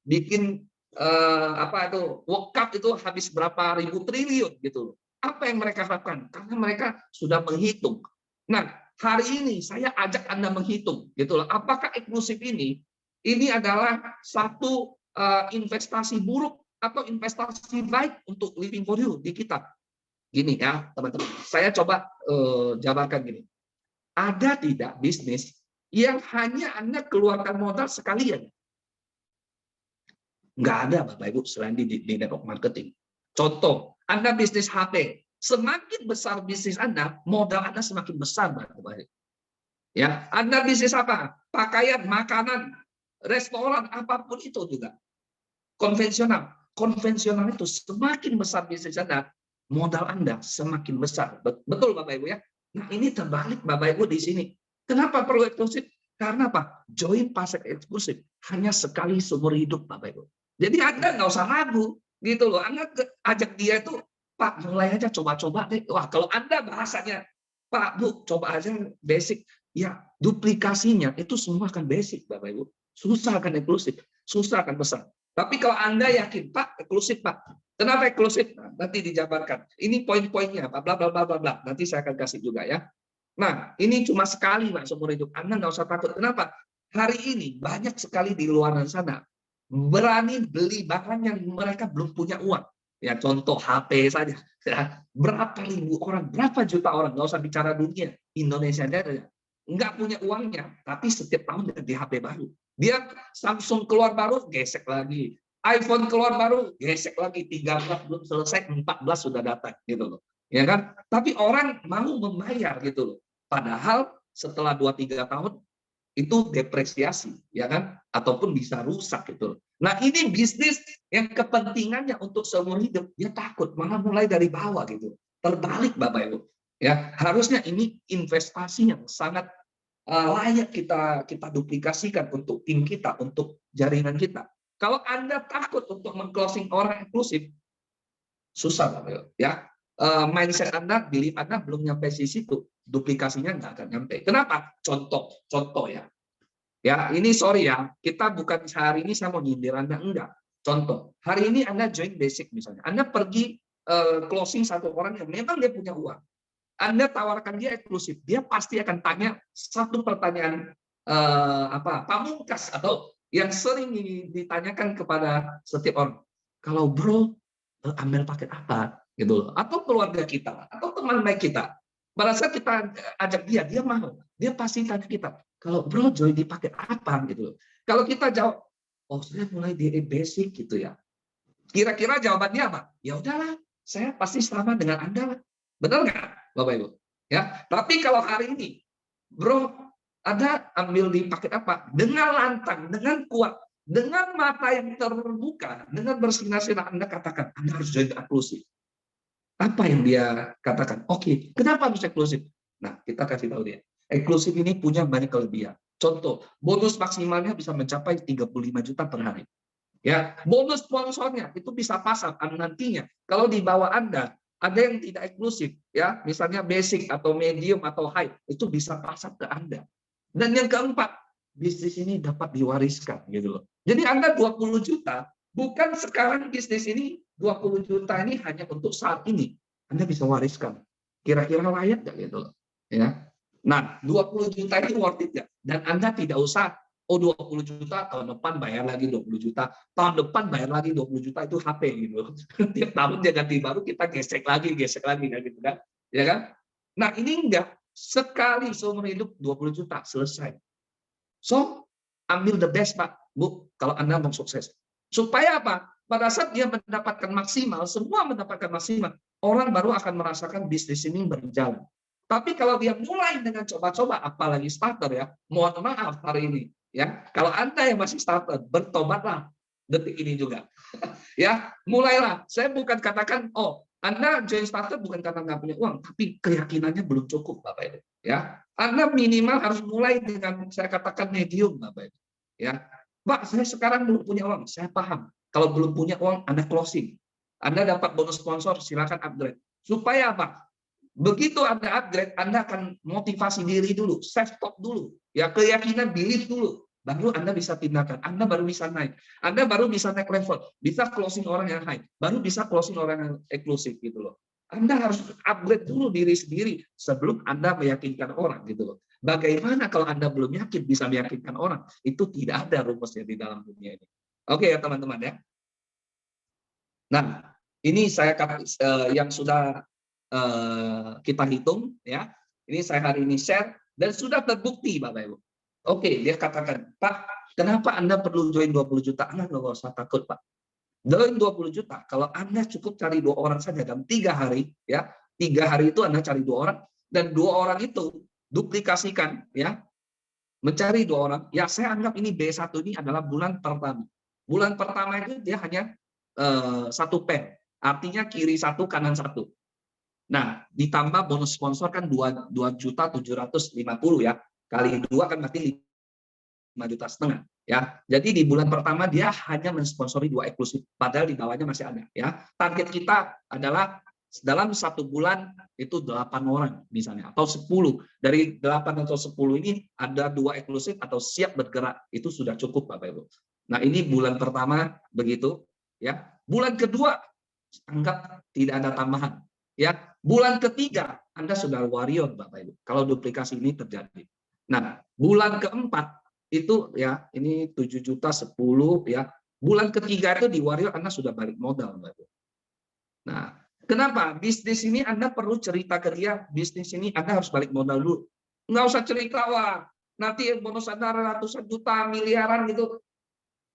bikin apa itu World Cup itu habis berapa ribu triliun gitu. Apa yang mereka harapkan? Karena mereka sudah menghitung. Nah, hari ini saya ajak Anda menghitung gitu loh. Apakah eksklusif ini adalah satu investasi buruk atau investasi baik untuk Living for You di kita? Gini ya, teman-teman. Saya coba jabarkan gini. Ada tidak bisnis yang hanya Anda keluarkan modal sekalian? Nggak ada, Bapak Ibu, selain di network marketing. Contoh, Anda bisnis HP. Semakin besar bisnis Anda, modal Anda semakin besar, Bapak Ibu. Ya, Anda bisnis apa? Pakaian, makanan, restoran, apapun itu juga. Konvensional. Konvensional itu semakin besar bisnis Anda, modal Anda semakin besar. Betul, Bapak Ibu ya? Nah, ini terbalik, Bapak Ibu, di sini. Kenapa perlu eksklusif? Karena apa? Join pasar eksklusif hanya sekali seumur hidup, Bapak Ibu. Jadi Anda nggak usah ragu, gitu loh. Anda ajak dia itu, Pak, mulai aja coba-coba deh. Wah, kalau Anda bahasanya, Pak, Bu, coba aja basic. Ya, duplikasinya itu semua akan basic, Bapak Ibu. Susah akan eksklusif, susah akan besar. Tapi kalau Anda yakin, Pak, eksklusif, Pak. Kenapa eksklusif? Nah, nanti dijabarkan. Ini poin-poinnya, Pak, bla bla bla bla bla. Nanti saya akan kasih juga ya. Nah, ini cuma sekali, Pak, seumur hidup. Anda nggak usah takut. Kenapa? Hari ini banyak sekali di luar sana berani beli barang yang mereka belum punya uang. Ya, contoh HP saja. Ya, berapa ribu orang, berapa juta orang, nggak usah bicara dunia. Indonesia aja nggak punya uangnya, tapi setiap tahun ganti HP baru. Dia Samsung keluar baru, gesek lagi. iPhone keluar baru, gesek lagi. 13 belum selesai, 14 sudah datang gitu loh. Ya kan? Tapi orang mau membayar gitu loh. Padahal setelah 2-3 tahun itu depresiasi, ya kan? Ataupun bisa rusak gitu. Nah, ini bisnis yang kepentingannya untuk seumur hidup, dia takut malah mulai dari bawah gitu. Terbalik, Bapak Ibu. Ya, harusnya ini investasi yang sangat layak kita duplikasikan untuk tim kita, untuk jaringan kita. Kalau Anda takut untuk meng-closing orang eksklusif, susah, Bapak Ibu, ya. Mindset Anda, belief Anda belum nyampe di situ, duplikasinya nggak akan nyampe. Kenapa? Contoh ya. Ya, ini sorry ya, kita bukan hari ini saya mau nyindir Anda, enggak. Contoh, hari ini Anda join basic misalnya. Anda pergi closing satu orang yang memang dia punya uang. Anda tawarkan dia eksklusif, dia pasti akan tanya satu pertanyaan pamungkas atau yang sering ditanyakan kepada setiap orang. Kalau bro, ambil paket apa? Gitu loh. Atau keluarga kita, atau teman baik kita. Pada saat kita ajak dia mau. Dia pasti tanya kita, kalau bro join di paket apa? Gitu loh. Kalau kita jawab, oh saya mulai di basic gitu ya. Kira-kira jawabannya apa? Ya udahlah, saya pasti sama dengan Anda lah. Benar nggak, Bapak Ibu? Ya, tapi kalau hari ini, bro, ada ambil di paket apa? Dengan lantang, dengan kuat. Dengan mata yang terbuka, dengan bersinar-sinar Anda katakan, Anda harus join eksklusif. Apa yang dia katakan? Oke, kenapa harus eksklusif? Nah, kita kasih tahu dia. Eksklusif ini punya banyak kelebihan. Contoh, bonus maksimalnya bisa mencapai 35 juta per hari. Ya, bonus sponsornya itu bisa pasang nantinya. Kalau di bawah Anda ada yang tidak eksklusif, ya, misalnya basic atau medium atau high, itu bisa pasang ke Anda. Dan yang keempat, bisnis ini dapat diwariskan gitu loh. Jadi Anda 20 juta, bukan sekarang bisnis ini 20 juta ini hanya untuk saat ini. Anda bisa wariskan. Kira-kira layak nggak gitu loh. Ya. Nah, 20 juta itu worth it nggak? Dan Anda tidak usah, oh 20 juta, tahun depan bayar lagi 20 juta, tahun depan bayar lagi 20 juta, itu HP gitu loh. Tiap tahun dia ganti baru, kita gesek lagi kan gitu kan. Ya kan? Nah, ini enggak. Sekali seumur hidup 20 juta, selesai. So, ambil the best, Pak, Bu, kalau Anda mau sukses. Supaya apa? Pada saat dia mendapatkan maksimal, semua mendapatkan maksimal, orang baru akan merasakan bisnis ini berjalan. Tapi kalau dia mulai dengan coba-coba, apalagi starter ya, mohon maaf hari ini, ya, kalau Anda yang masih starter, bertobatlah detik ini juga. Ya, mulailah. Saya bukan katakan, oh, Anda join starter bukan karena nggak punya uang, tapi keyakinannya belum cukup, Bapak Ibu. Ya, Anda minimal harus mulai dengan saya katakan medium, Bapak Ibu. Ya, Pak, saya sekarang belum punya uang. Saya paham. Kalau belum punya uang, Anda closing. Anda dapat bonus sponsor, silakan upgrade. Supaya apa? Begitu Anda upgrade, Anda akan motivasi diri dulu, self talk dulu, ya, keyakinan, belief dulu, baru Anda bisa tindakan, Anda baru bisa naik, Anda baru bisa naik level, bisa closing orang yang high, baru bisa closing orang yang eksklusif gitu loh. Anda harus upgrade dulu diri sendiri sebelum Anda meyakinkan orang gitu loh. Bagaimana kalau Anda belum yakin bisa meyakinkan orang? Itu tidak ada rumusnya di dalam dunia ini. Oke ya teman-teman ya. Nah, ini saya yang sudah kita hitung ya. Ini saya hari ini share dan sudah terbukti Bapak Ibu. Oke, dia katakan, Pak, kenapa Anda perlu join 20 juta? Anda nggak usah takut, Pak. Join 20 juta, kalau Anda cukup cari 2 orang saja dalam 3 hari, ya, 3 hari itu Anda cari 2 orang, dan 2 orang itu duplikasikan, ya, mencari 2 orang, ya saya anggap ini B1 ini adalah bulan pertama. Bulan pertama itu dia hanya 1 pen, artinya kiri 1, kanan 1. Nah, ditambah bonus sponsor kan 2.750.000 ya. Kali 2 kan berarti 5,5 juta ya. Jadi di bulan pertama dia hanya mensponsori 2 eksklusif, padahal di bawahnya masih ada ya. Target kita adalah dalam 1 bulan itu 8 orang misalnya atau 10. Dari 8 atau 10 ini ada 2 eksklusif atau siap bergerak, itu sudah cukup Bapak Ibu. Nah, ini bulan pertama begitu ya. Bulan kedua anggap tidak ada tambahan. Ya, bulan ketiga Anda sudah warrior Bapak Ibu. Kalau duplikasi ini terjadi. Nah, bulan keempat itu ya, ini 7 juta 10 ya. Bulan ketiga itu di warrior Anda sudah balik modal Bapak Ibu. Nah, kenapa? Bisnis ini Anda perlu cerita ke dia, bisnis ini Anda harus balik modal dulu. Nggak usah cerita, wah, nanti bonus Anda ratusan juta, miliaran gitu.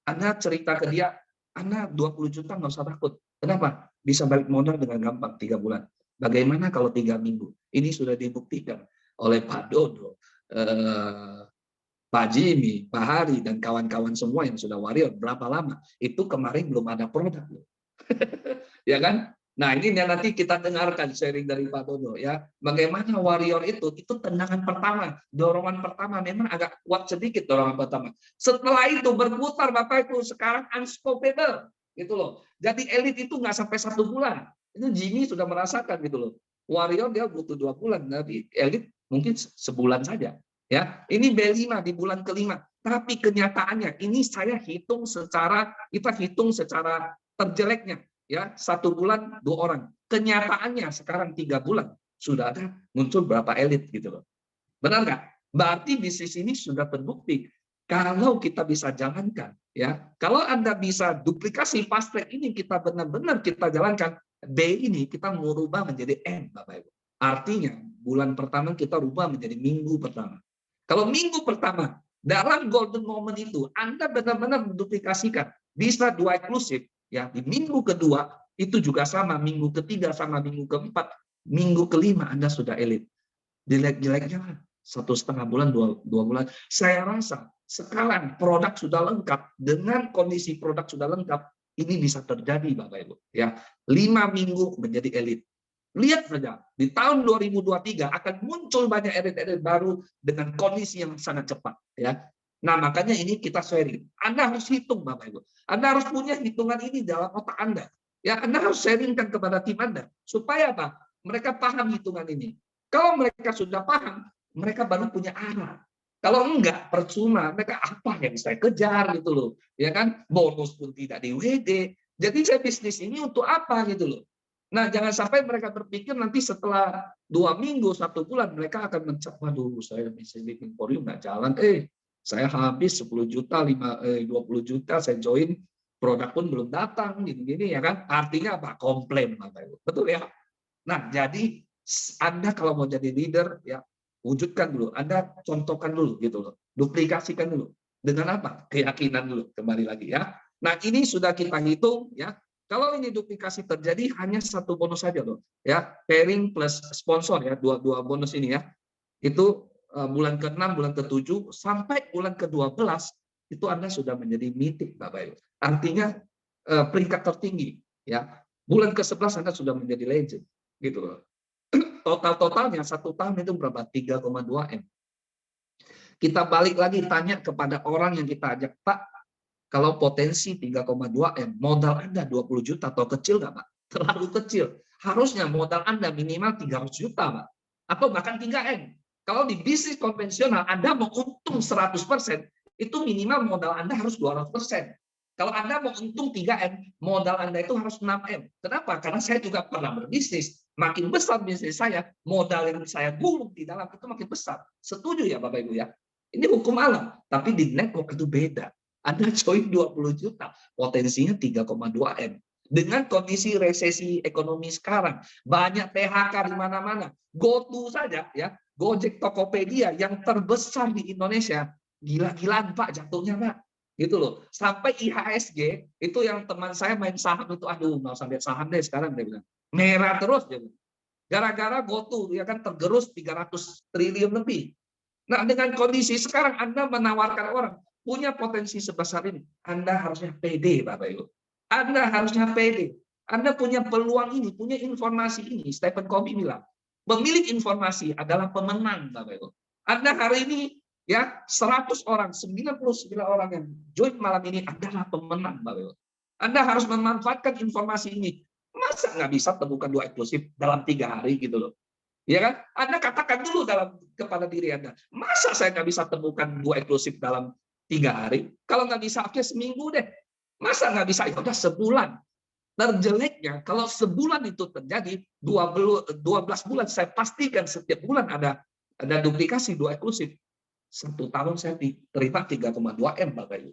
Anda cerita ke dia, Anda 20 juta nggak usah takut. Kenapa? Bisa balik modal dengan gampang 3 bulan. Bagaimana kalau 3 minggu? Ini sudah dibuktikan oleh Pak Dodo, Pak Jimmy, Pak Hari, dan kawan-kawan semua yang sudah warrior. Berapa lama? Itu kemarin belum ada produk. Ya kan? Nah, ini yang nanti kita dengarkan sharing dari Pak Dodo ya. Bagaimana warrior itu tendangan pertama, dorongan pertama memang agak kuat sedikit dorongan pertama. Setelah itu berputar Bapak Ibu, sekarang unstoppable gitu loh. Jadi elit itu nggak sampai 1 bulan. Itu Jimmy sudah merasakan gitu loh. Warrior dia butuh 2 bulan, tapi elit mungkin sebulan saja. Ya, ini B5 di bulan ke-5. Tapi kenyataannya ini kita hitung secara terjeleknya. Ya, 1 bulan 2 orang. Kenyataannya sekarang 3 bulan sudah ada muncul berapa elit gitu loh. Benar nggak? Berarti bisnis ini sudah terbukti. Kalau kita bisa jalankan, ya, kalau Anda bisa duplikasi fast track ini kita benar-benar kita jalankan, B ini kita mau rubah menjadi N, Bapak Ibu. Artinya bulan pertama kita rubah menjadi minggu pertama. Kalau minggu pertama dalam golden moment itu Anda benar-benar menduplikasikan bisa 2 eksklusif. Ya, di minggu kedua itu juga sama, minggu ketiga sama, minggu keempat, minggu kelima Anda sudah elit. Jelek-jeleknya 1,5 bulan, 2 bulan. Saya rasa sekarang produk sudah lengkap, dengan kondisi produk sudah lengkap, ini bisa terjadi Bapak Ibu. Ya, 5 minggu menjadi elit. Lihat saja, di tahun 2023 akan muncul banyak elit-elit baru dengan kondisi yang sangat cepat. Ya, nah makanya ini kita sharing. Anda harus hitung Bapak Ibu. Anda harus punya hitungan ini dalam otak Anda. Ya, Anda harus sharingkan kepada tim Anda. Supaya apa? Mereka paham hitungan ini. Kalau mereka sudah paham, mereka baru punya arah. Kalau enggak, percuma. Mereka apa yang saya kejar gitu loh. Ya kan? Bonus pun tidak di WD. Jadi saya bisnis ini untuk apa gitu loh. Nah, jangan sampai mereka berpikir nanti setelah 2 minggu, 1 bulan, mereka akan mencap, waduh, saya bisnis Living for You nggak jalan. Saya habis 10 juta, 20 juta, saya join, produk pun belum datang, gini-gini ya kan. Artinya apa? Komplain. Betul ya? Nah, jadi Anda kalau mau jadi leader, ya wujudkan dulu, Anda contohkan dulu gitu loh, duplikasikan dulu. Dengan apa? Keyakinan dulu, kembali lagi ya. Nah, ini sudah kita hitung ya. Kalau ini duplikasi terjadi hanya 1 bonus saja loh, ya. Pairing plus sponsor ya, dua bonus ini ya. Itu bulan ke-6, bulan ke-7 sampai bulan ke-12 itu Anda sudah menjadi mythic Bapak Ibu. Artinya peringkat tertinggi ya. Bulan ke-11 Anda sudah menjadi legend gitu loh. Totalnya 1 tahun itu berapa? 3,2 M. Kita balik lagi tanya kepada orang yang kita ajak, Pak, kalau potensi 3,2 M, modal Anda 20 juta atau kecil nggak Pak? Terlalu kecil. Harusnya modal Anda minimal 300 juta Pak. Atau bahkan 3 M. Kalau di bisnis konvensional Anda mau untung 100%, itu minimal modal Anda harus 200%. Kalau Anda mau untung 3M, modal Anda itu harus 6M. Kenapa? Karena saya juga pernah berbisnis. Makin besar bisnis saya, modal yang saya gulung di dalam itu makin besar. Setuju ya Bapak Ibu ya? Ini hukum alam. Tapi di network itu beda. Anda join 20 juta, potensinya 3,2 M. Dengan kondisi resesi ekonomi sekarang, banyak PHK di mana-mana. GoTo saja ya, Gojek, Tokopedia yang terbesar di Indonesia, gila-gilaan Pak jatuhnya Pak. Gitu loh. Sampai IHSG itu yang teman saya main saham itu, aduh mau sampai saham deh sekarang dia bilang. Merah terus dia bilang. Gara-gara GoTo ya kan tergerus 300 triliun lebih. Nah, dengan kondisi sekarang Anda menawarkan orang punya potensi sebesar ini, Anda harusnya pede, Bapak Ibu. Anda harusnya pede. Anda punya peluang ini, punya informasi ini. Stephen Covey bilang, pemilik informasi adalah pemenang, Bapak Ibu. Anda hari ini ya 100 orang, 99 orang yang join malam ini adalah pemenang, Bapak Ibu. Anda harus memanfaatkan informasi ini. Masa nggak bisa temukan 2 eksklusif dalam 3 hari gitu loh. Ya kan? Anda katakan dulu kepada diri Anda, masa saya nggak bisa temukan 2 eksklusif dalam 3 hari? Kalau nggak bisa, oke seminggu deh. Masa nggak bisa? Ya udah sebulan. Terjeleknya, kalau sebulan itu terjadi, 12 bulan, saya pastikan setiap bulan ada duplikasi 2 eksklusif. 1 tahun saya terima 3,2 M, Bapak Ibu.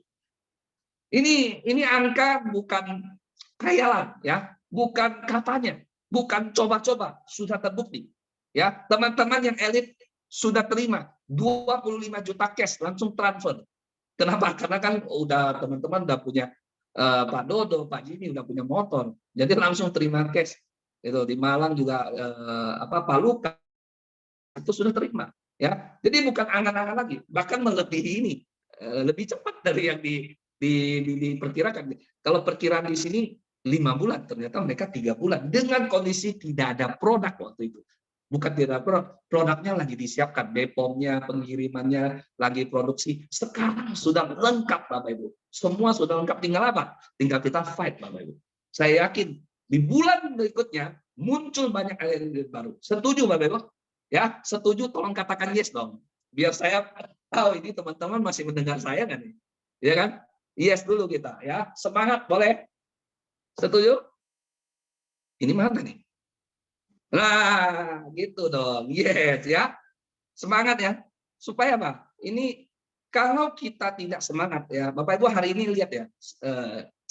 Ini angka bukan khayalan, ya, bukan katanya, bukan coba-coba, sudah terbukti. Ya, teman-teman yang elit sudah terima 25 juta cash langsung transfer. Kenapa? Karena kan udah teman-teman udah punya Pak Dodo, Pak Jimmy udah punya motor, jadi langsung terima cash. Itu di Malang juga Pak Luka itu sudah terima. Ya, jadi bukan angan-angan lagi, bahkan melebihi ini, lebih cepat dari yang diperkirakan. Kalau perkiraan di sini 5 bulan, ternyata mereka 3 bulan dengan kondisi tidak ada produk waktu itu. Bukan tidak ada produknya lagi disiapkan, BPOM-nya, pengirimannya lagi produksi. Sekarang sudah lengkap Bapak Ibu. Semua sudah lengkap, tinggal apa? Tinggal kita fight Bapak Ibu. Saya yakin di bulan berikutnya muncul banyak elit baru. Setuju Bapak Ibu? Ya, setuju tolong katakan yes dong. Biar saya tahu ini teman-teman masih mendengar saya kan nih. Ya kan? Yes dulu kita ya. Semangat boleh? Setuju? Ini mana nih? Nah, gitu dong. Yes ya. Semangat ya. Supaya apa? Ini kalau kita tidak semangat ya, Bapak Ibu hari ini lihat ya,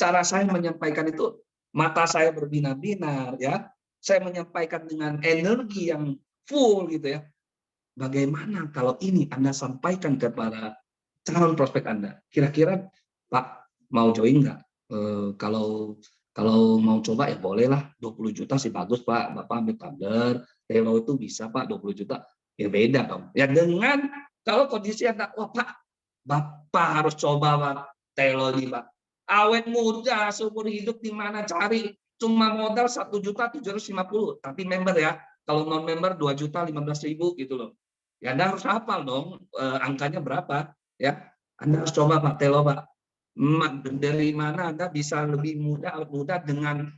cara saya menyampaikan itu mata saya berbinar-binar ya. Saya menyampaikan dengan energi yang full gitu ya. Bagaimana kalau ini Anda sampaikan kepada calon prospek Anda? Kira-kira Pak mau join nggak? Kalau mau coba ya bolehlah, 20 juta sih bagus Pak, Bapak ambil tabler, Hello itu bisa Pak 20 juta, ya beda dong. Ya dengan kalau kondisi Anda, wah Pak Bapak harus coba Pak Telo ini Pak. Awet muda seumur hidup di mana cari, cuma modal 1.750.000, tapi member ya. Kalau non member 2.015.000 gitu loh. Ya Anda harus hafal dong angkanya berapa ya. Anda harus coba Pak Telo Pak. Dari mana Anda bisa lebih mudah dengan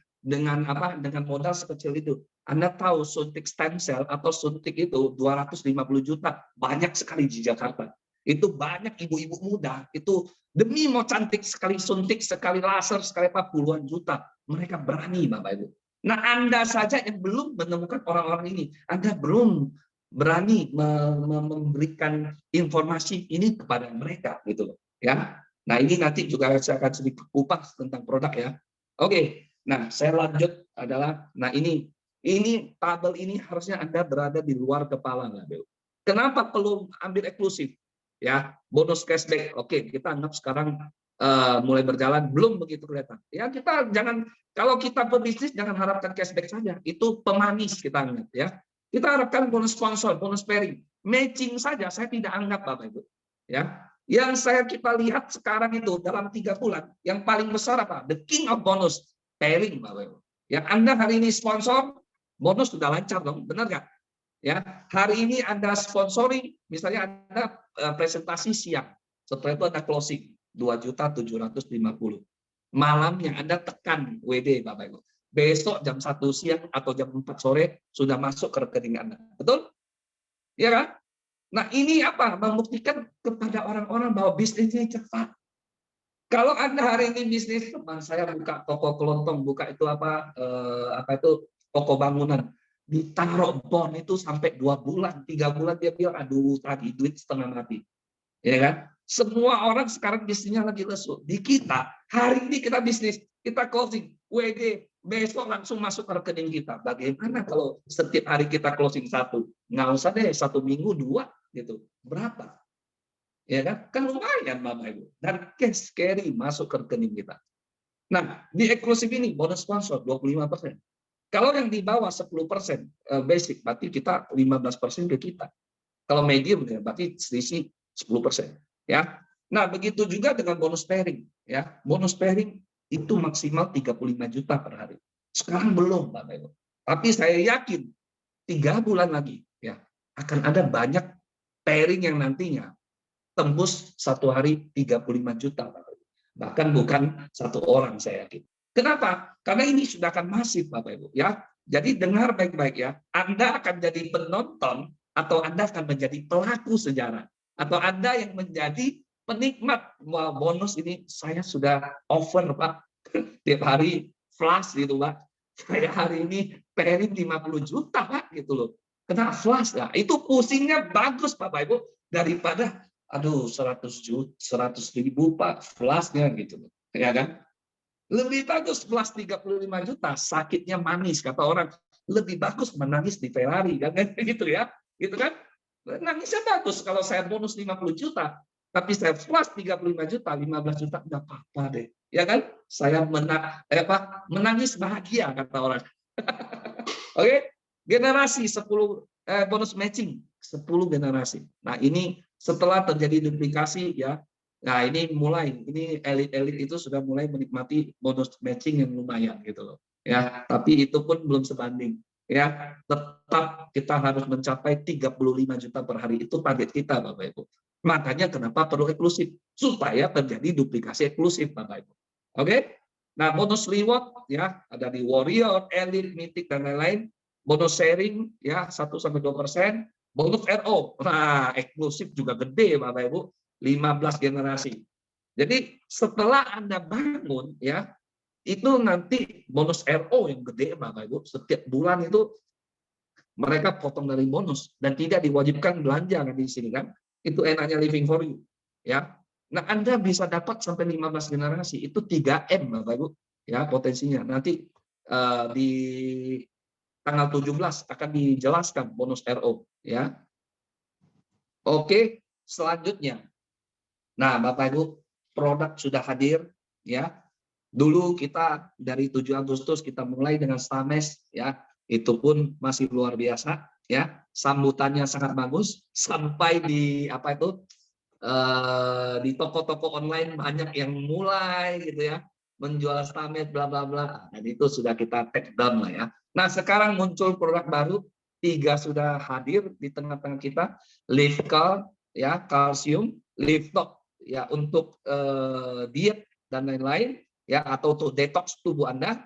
apa? Dengan modal sekecil itu. Anda tahu suntik stem cell atau suntik itu 250 juta, banyak sekali di Jakarta. Itu banyak ibu-ibu muda itu demi mau cantik sekali suntik, sekali laser, sekali apa puluhan juta. Mereka berani Bapak Ibu. Nah, Anda saja yang belum menemukan orang-orang ini, Anda belum berani memberikan informasi ini kepada mereka gitu loh, ya. Nah, ini nanti juga saya akan sedikit kupas tentang produk ya. Oke. Nah, saya lanjut adalah nah ini tabel ini harusnya Anda berada di luar kepala Bapak Ibu. Kenapa perlu ambil eksklusif? Ya, bonus cashback. Oke, kita anggap sekarang mulai berjalan belum begitu kelihatan. Ya, kita jangan kalau kita berbisnis jangan harapkan cashback saja. Itu pemanis kita anggap ya. Kita harapkan bonus sponsor, bonus pairing, matching saja saya tidak anggap Bapak Ibu. Ya, yang kita lihat sekarang itu dalam 3 bulan yang paling besar apa? The king of bonus pairing Bapak Ibu. Yang Anda hari ini sponsor, bonus sudah lancar dong, benar nggak? Ya, hari ini Anda sponsori, misalnya Anda presentasi siang, setelah itu Anda closing 2.750.000. Malamnya Anda tekan WD Bapak Ibu. Besok jam 1 siang atau jam 4 sore sudah masuk ke rekening Anda. Betul? Ya kan? Nah, ini apa? Membuktikan kepada orang-orang bahwa bisnis ini cepat. Kalau Anda hari ini bisnis, teman saya buka toko kelontong, buka itu apa itu toko bangunan, ditaruh bon itu sampai 2 bulan, 3 bulan dia bilang, aduh tadi duit setengah mati, ya kan? Semua orang sekarang bisnisnya lagi lesu. Di kita hari ini kita bisnis, kita closing, WD, besok langsung masuk ke rekening kita. Bagaimana kalau setiap hari kita closing 1? Nggak usah deh 1 minggu 2 gitu. Berapa? Ya kan? Kan lumayan Bapak Ibu. Dan cash carry masuk ke rekening kita. Nah, di eksklusif ini bonus sponsor 25%. Kalau yang di bawah 10% basic, berarti kita 15% ke kita. Kalau medium ya berarti selisih 10%. Ya. Nah, begitu juga dengan bonus pairing, ya. Bonus pairing itu maksimal 35 juta per hari. Sekarang belum, Bapak Ibu. Tapi saya yakin 3 bulan lagi ya akan ada banyak pairing yang nantinya tembus 1 hari 35 juta. Bahkan bukan 1 orang saya yakin. Kenapa? Karena ini sudah akan masif Bapak Ibu ya. Jadi dengar baik-baik ya. Anda akan jadi penonton atau Anda akan menjadi pelaku sejarah atau Anda yang menjadi penikmat. Wah, bonus ini saya sudah over Pak. Tiap hari flash gitu Pak. Saya hari ini pairing 50 juta Pak gitu loh. Kena flash ya. Itu pusingnya bagus Bapak Ibu daripada aduh 100.000 Pak flashnya gitu loh. Ya kan? Lebih bagus flash 35 juta, sakitnya manis kata orang. Lebih bagus menangis di Ferrari kan gitu ya. Gitu kan? Nangisnya bagus kalau saya bonus 50 juta, tapi saya flash 35 juta, 15 juta enggak apa-apa deh. Ya kan? Saya menangis bahagia kata orang. Oke? Generasi 10 bonus matching 10 generasi. Nah, ini setelah terjadi duplikasi ya. Nah, ini elit-elit itu sudah mulai menikmati bonus matching yang lumayan gitu loh. Ya, tapi itu pun belum sebanding. Ya, tetap kita harus mencapai 35 juta per hari itu target kita Bapak Ibu. Makanya kenapa perlu eksklusif supaya terjadi duplikasi eksklusif Bapak Ibu. Oke? Nah, bonus reward ya, ada di Warrior, Elite, Mythic dan lain-lain. Bonus sharing ya 1-2%, bonus RO. Nah, eksklusif juga gede Bapak Ibu, 15 generasi. Jadi setelah Anda bangun ya, itu nanti bonus RO yang gede Bapak Ibu, setiap bulan itu mereka potong dari bonus dan tidak diwajibkan belanja kan di sini kan. Itu enaknya Living for You ya. Nah, Anda bisa dapat sampai 15 generasi, itu 3M Bapak Ibu ya potensinya. Nanti di tanggal 17 akan dijelaskan bonus RO ya. Oke, selanjutnya. Nah, Bapak Ibu, produk sudah hadir ya. Dulu kita dari 7 Agustus kita mulai dengan Stames ya. Itu pun masih luar biasa ya. Sambutannya sangat bagus sampai di di toko-toko online banyak yang mulai gitu ya menjual Stamed bla bla bla. Dan itu sudah kita take down lah ya. Nah, sekarang muncul produk baru, 3 sudah hadir di tengah-tengah kita, Liftcal ya, kalsium, Liftok ya untuk diet dan lain-lain ya, atau untuk detox tubuh Anda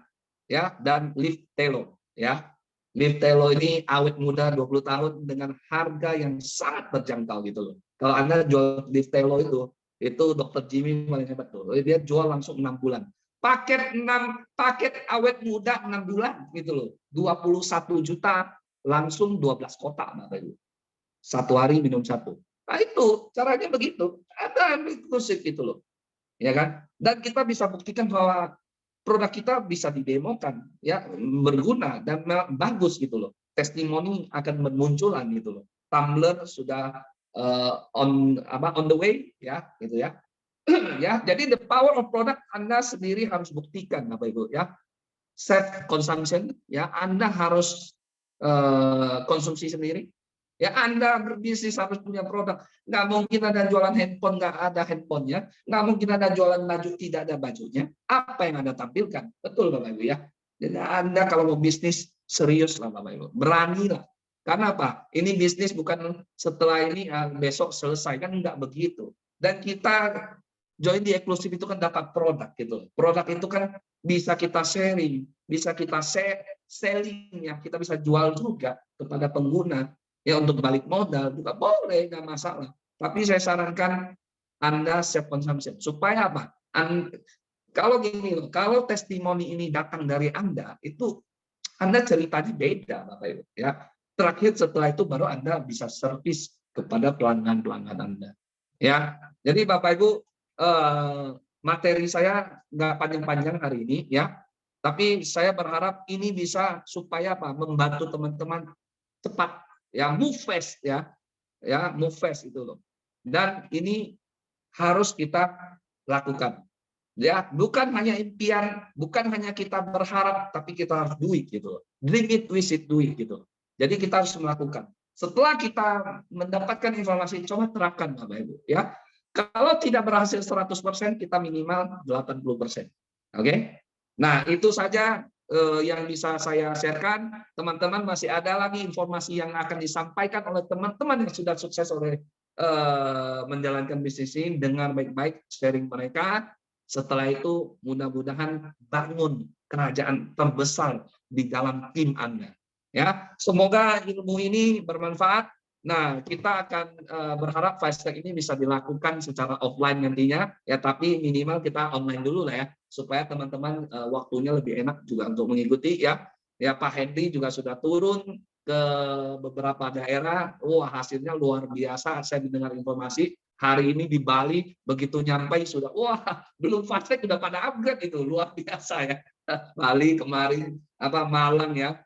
ya, dan Liftelo ya. Liftelo ini awet muda 20 tahun dengan harga yang sangat terjangkau gitu loh. Kalau Anda jual Liftelo itu Dokter Jimmy paling hebat tuh. Dia jual langsung 6 bulan. Paket awet muda 6 bulan gitu loh. 21 juta langsung 12 kotak Bapak Ibu. Satu hari minum satu. Nah itu caranya begitu. Ada eksklusif gitu loh. Ya kan? Dan kita bisa buktikan bahwa produk kita bisa didemokan ya, berguna dan bagus gitu loh. Testimoni akan bermunculan gitu loh. Tumblr sudah on the way ya gitu ya. Ya, jadi the power of product Anda sendiri harus buktikan Bapak Ibu ya. Self consumption ya, Anda harus konsumsi sendiri. Ya, Anda berbisnis harus punya produk. Nggak mungkin ada jualan handphone, nggak ada handphonenya. Nggak mungkin ada jualan baju, tidak ada bajunya. Apa yang Anda tampilkan? Betul, Bapak Ibu ya. Jadi Anda kalau mau bisnis, serius lah Bapak Ibu. Beranilah. Karena apa? Ini bisnis bukan setelah ini besok selesai. Kan nggak begitu. Dan kita join di eksklusif itu kan dapat produk gitu. Produk itu kan bisa kita sharing, bisa kita selling ya. Kita bisa jual juga kepada pengguna. Ya untuk balik modal juga boleh, nggak masalah. Tapi saya sarankan Anda self consumption supaya apa? Kalau gini loh, kalau testimoni ini datang dari Anda, itu Anda ceritanya beda, Bapak Ibu. Ya, terakhir setelah itu baru Anda bisa servis kepada pelanggan-pelanggan Anda. Ya, jadi Bapak Ibu, materi saya nggak panjang-panjang hari ini, ya. Tapi saya berharap ini bisa supaya apa? Membantu teman-teman cepat ya, move fast ya move fast itu loh. Dan ini harus kita lakukan ya, bukan hanya impian, bukan hanya kita berharap, tapi kita harus do it gitu loh. Dream it, wish it, do it gitu. Jadi kita harus melakukan. Setelah kita mendapatkan informasi, coba terapkan Bapak Ibu ya. Kalau tidak berhasil 100%, kita minimal 80%. Oke? Nah, itu saja yang bisa saya sharekan. Teman-teman, masih ada lagi informasi yang akan disampaikan oleh teman-teman yang sudah sukses oleh menjalankan bisnis ini. Dengar baik-baik sharing mereka. Setelah itu mudah-mudahan bangun kerajaan terbesar di dalam tim Anda. Ya, semoga ilmu ini bermanfaat. Nah, kita akan berharap fast track ini bisa dilakukan secara offline nantinya, ya, tapi minimal kita online dulu lah ya, supaya teman-teman waktunya lebih enak juga untuk mengikuti ya. Ya, Pak Hendy juga sudah turun ke beberapa daerah, wah hasilnya luar biasa. Saya mendengar informasi hari ini di Bali begitu nyampe sudah, wah belum fast track sudah pada upgrade itu, luar biasa ya. Bali kemarin apa Malang ya,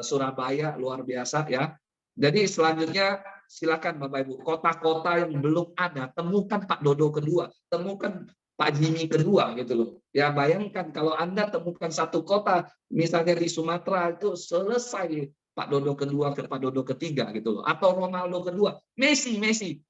Surabaya luar biasa ya. Jadi selanjutnya silakan Bapak Ibu, kota-kota yang belum ada, temukan Pak Dodo kedua, temukan Pak Jimmy kedua gitu loh. Ya bayangkan kalau Anda temukan satu kota, misalnya di Sumatera itu selesai Pak Dodo kedua ke Pak Dodo ketiga gitu loh. Atau Ronaldo kedua, Messi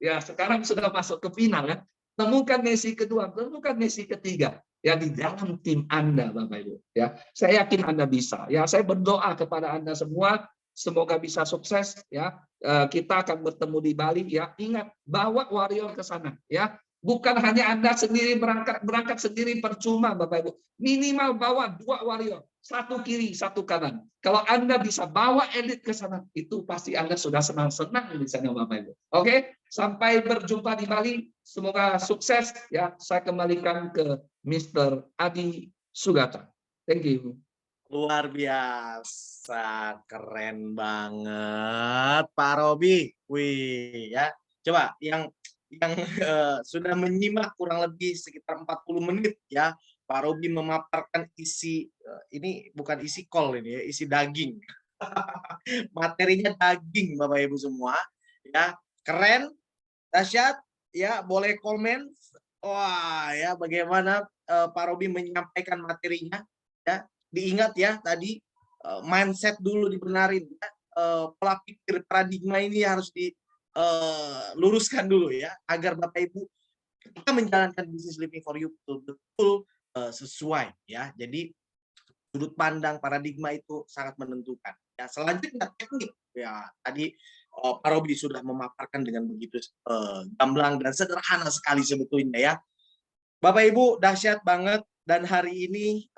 ya sekarang sudah masuk ke final ya. Temukan Messi kedua, temukan Messi ketiga ya di dalam tim Anda Bapak Ibu ya. Saya yakin Anda bisa. Ya saya berdoa kepada Anda semua semoga bisa sukses ya. Kita akan bertemu di Bali ya. Ingat, bawa warrior ke sana ya. Bukan hanya Anda sendiri berangkat sendiri percuma Bapak Ibu. Minimal bawa 2 warrior, satu kiri, satu kanan. Kalau Anda bisa bawa elit ke sana, itu pasti Anda sudah senang-senang di sana Bapak Ibu. Oke, sampai berjumpa di Bali. Semoga sukses ya. Saya kembalikan ke Mr. Adi Sugata. Thank you. Luar biasa, keren banget Pak Robi. Wih ya, coba yang sudah menyimak kurang lebih sekitar 40 menit ya, Pak Robi memaparkan isi ini bukan isi kol ini ya, isi daging. Materinya daging Bapak Ibu semua ya, keren, dahsyat ya, boleh komen. Wah ya, bagaimana Pak Robi menyampaikan materinya ya. Diingat ya tadi mindset dulu dibenarin ya. Pola pikir paradigma ini harus luruskan dulu ya, agar Bapak Ibu kita menjalankan bisnis Living for You betul-betul sesuai ya. Jadi sudut pandang paradigma itu sangat menentukan. Ya, selanjutnya teknik. Ya, tadi Pak Robi sudah memaparkan dengan begitu gamblang dan sederhana sekali sebetulnya ya. Bapak Ibu dahsyat banget dan hari ini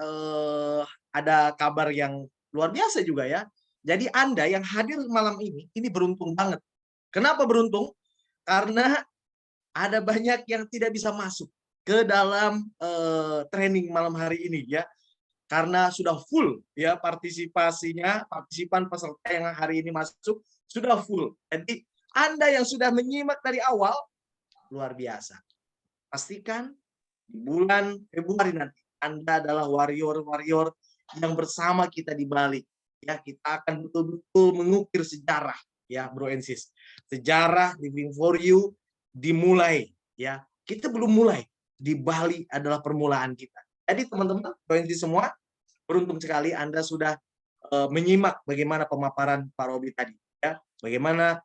ada kabar yang luar biasa juga ya. Jadi Anda yang hadir malam ini beruntung banget. Kenapa beruntung? Karena ada banyak yang tidak bisa masuk ke dalam training malam hari ini ya. Karena sudah full ya partisipan peserta yang hari ini masuk sudah full. Jadi Anda yang sudah menyimak dari awal luar biasa. Pastikan di bulan Februari nanti Anda adalah warrior-warrior yang bersama kita di Bali. Ya, kita akan betul-betul mengukir sejarah ya, Bro and Sis. Sejarah Living for You dimulai ya. Kita belum mulai. Di Bali adalah permulaan kita. Jadi teman-teman, Bro and Sis semua, beruntung sekali Anda sudah menyimak bagaimana pemaparan Pak Robi tadi ya. Bagaimana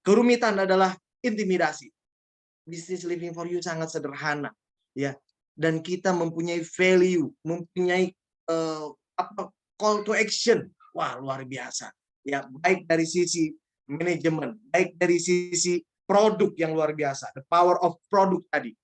kerumitan adalah intimidasi. Bisnis Living for You sangat sederhana ya, dan kita mempunyai value, mempunyai call to action. Wah, luar biasa ya, baik dari sisi manajemen, baik dari sisi produk yang luar biasa, the power of product tadi,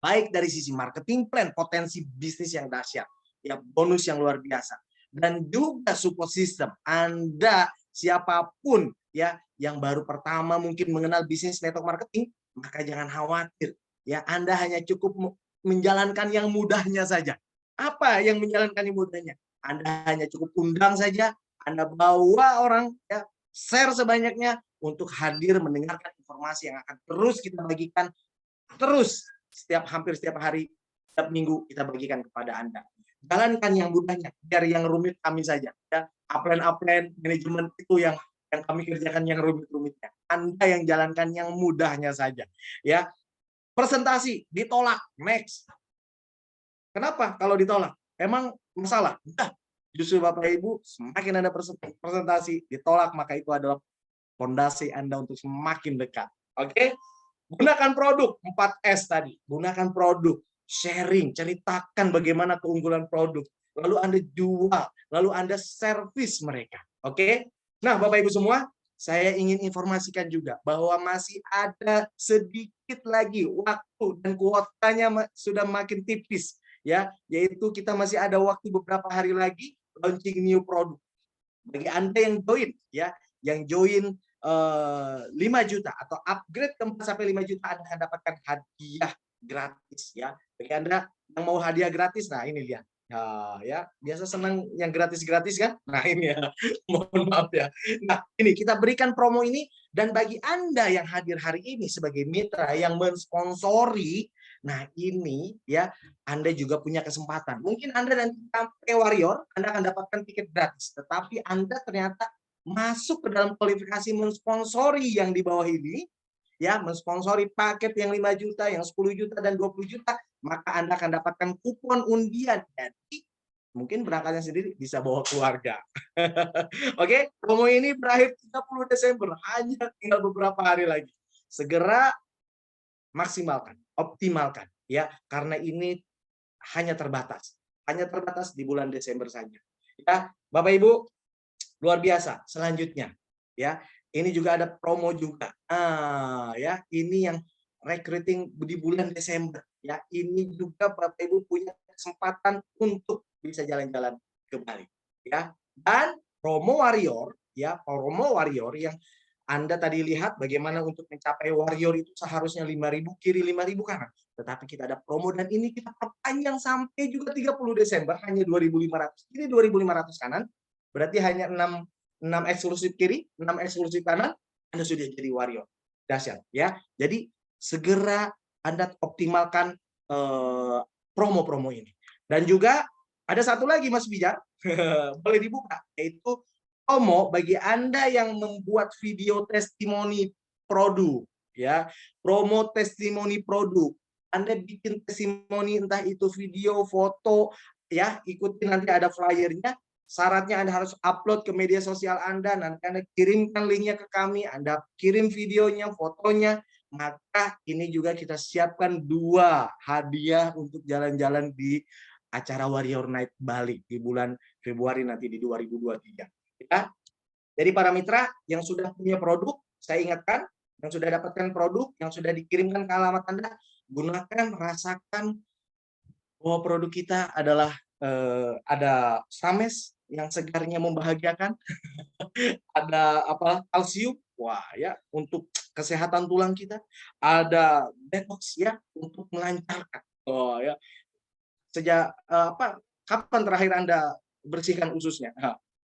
baik dari sisi marketing plan, potensi bisnis yang dahsyat ya, bonus yang luar biasa, dan juga support system. Anda siapapun ya yang baru pertama mungkin mengenal bisnis network marketing, maka jangan khawatir ya, Anda hanya cukup menjalankan yang mudahnya saja. Apa yang menjalankan yang mudahnya? Anda hanya cukup undang saja, Anda bawa orang ya, share sebanyaknya untuk hadir mendengarkan informasi yang akan terus kita bagikan, terus hampir setiap hari, setiap minggu kita bagikan kepada Anda. Jalankan yang mudahnya, biar yang rumit kami saja ya. Upline manajemen itu yang kami kerjakan yang rumit-rumitnya. Anda yang jalankan yang mudahnya saja ya. Presentasi ditolak, next. Kenapa kalau ditolak? Emang masalah? Enggak. Justru Bapak Ibu semakin Anda presentasi ditolak, maka itu adalah fondasi Anda untuk semakin dekat. Oke? Gunakan produk 4S tadi. Gunakan produk, sharing, ceritakan bagaimana keunggulan produk. Lalu Anda jual, lalu Anda servis mereka. Oke? Nah, Bapak Ibu semua, saya ingin informasikan juga bahwa masih ada sedikit lagi waktu dan kuotanya sudah makin tipis ya, yaitu kita masih ada waktu beberapa hari lagi launching new product. Bagi Anda yang join ya, yang join 5 juta atau upgrade ke 4 sampai 5 juta, Anda akan dapatkan hadiah gratis ya. Bagi Anda yang mau hadiah gratis, nah ini lihat. Ya, biasa senang yang gratis-gratis kan? Nah, ini ya. Mohon maaf ya. Nah, ini kita berikan promo ini, dan bagi Anda yang hadir hari ini sebagai mitra yang mensponsori, nah ini ya, Anda juga punya kesempatan. Mungkin Anda nanti sampai warrior, Anda akan dapatkan tiket gratis, tetapi Anda ternyata masuk ke dalam kualifikasi mensponsori yang di bawah ini, ya, mensponsori paket yang 5 juta, yang 10 juta, dan 20 juta, maka Anda akan dapatkan kupon undian. Jadi, mungkin berangkatnya sendiri bisa bawa keluarga. Oke, promo ini berakhir 30 Desember, hanya tinggal beberapa hari lagi. Segera maksimalkan, optimalkan, ya, karena ini hanya terbatas di bulan Desember saja. Ya, Bapak Ibu, luar biasa. Selanjutnya, ya, ini juga ada promo juga. Ya, ini yang recruiting di bulan Desember. Ya, ini juga Bapak Ibu punya kesempatan untuk bisa jalan-jalan ke Bali. Ya, dan promo warrior, ya, promo warrior yang Anda tadi lihat bagaimana untuk mencapai warrior itu seharusnya 5.000 kiri, 5.000 kanan. Tetapi kita ada promo, dan ini kita perpanjang sampai juga 30 Desember, hanya 2.500 kiri, 2.500 kanan. Berarti hanya 6 eksklusif kiri, 6 eksklusif kanan, Anda sudah jadi warrior. Dahsyat ya. Jadi segera Anda optimalkan promo-promo ini. Dan juga ada satu lagi Mas Bijar, boleh dibuka, yaitu promo bagi Anda yang membuat video testimoni produk ya. Promo testimoni produk. Anda bikin testimoni, entah itu video, foto ya, ikuti nanti ada flyernya. Syaratnya Anda harus upload ke media sosial Anda, nanti Anda kirimkan linknya ke kami, Anda kirim videonya, fotonya, maka ini juga kita siapkan 2 hadiah untuk jalan-jalan di acara Warrior Night Bali di bulan Februari nanti di 2023. Ya. Jadi para mitra yang sudah punya produk, saya ingatkan, yang sudah dapatkan produk, yang sudah dikirimkan ke alamat Anda, gunakan, rasakan bahwa produk kita adalah ada Sames yang segarnya membahagiakan, ada apa kalsium, wah ya untuk kesehatan tulang kita, ada detox ya untuk melancarkan, oh ya sejak apa kapan terakhir Anda bersihkan ususnya?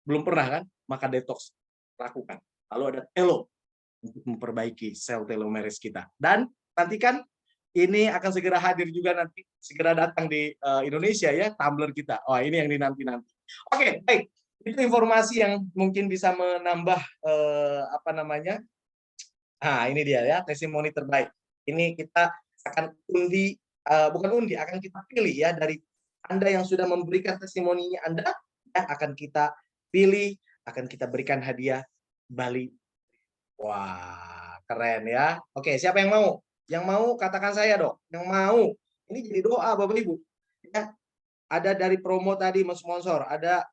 Belum pernah kan? Maka detox lakukan. Lalu ada telo untuk memperbaiki sel telomeres kita. Dan nantikan ini akan segera hadir juga nanti, segera datang di Indonesia ya, tumbler kita. Oh, ini yang dinanti-nanti. Oke, baik. Itu informasi yang mungkin bisa menambah apa namanya? Nah, ini dia ya, testimoni terbaik. Ini kita akan undi, bukan undi, akan kita pilih ya dari Anda yang sudah memberikan testimoninya Anda, ya, akan kita pilih, akan kita berikan hadiah Bali. Wah, keren ya. Oke, siapa yang mau? Yang mau katakan saya dong. Yang mau. Ini jadi doa Bapak Ibu. Ya, ada dari promo tadi sponsor, ada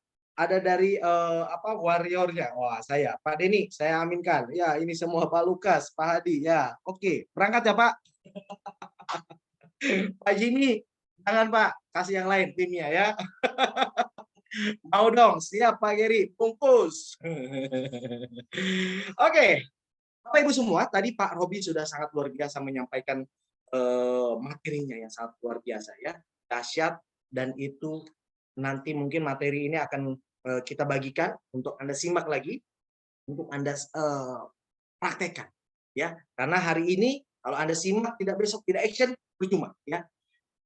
dari apa warriornya. Wah, saya Pak Denny, saya aminkan. Ya, ini semua Pak Lukas, Pak Hadi. Ya, oke. Berangkat ya Pak. Pak Jimmy, jangan Pak, kasih yang lain timnya ya. Mau dong, siap Pak Geri, bungkus. Oke, Bapak Ibu semua, tadi Pak Robi sudah sangat luar biasa menyampaikan materinya yang sangat luar biasa ya, dahsyat, dan itu nanti mungkin materi ini akan kita bagikan untuk Anda simak lagi, untuk Anda praktekkan ya, karena hari ini kalau Anda simak tidak besok tidak action percuma ya.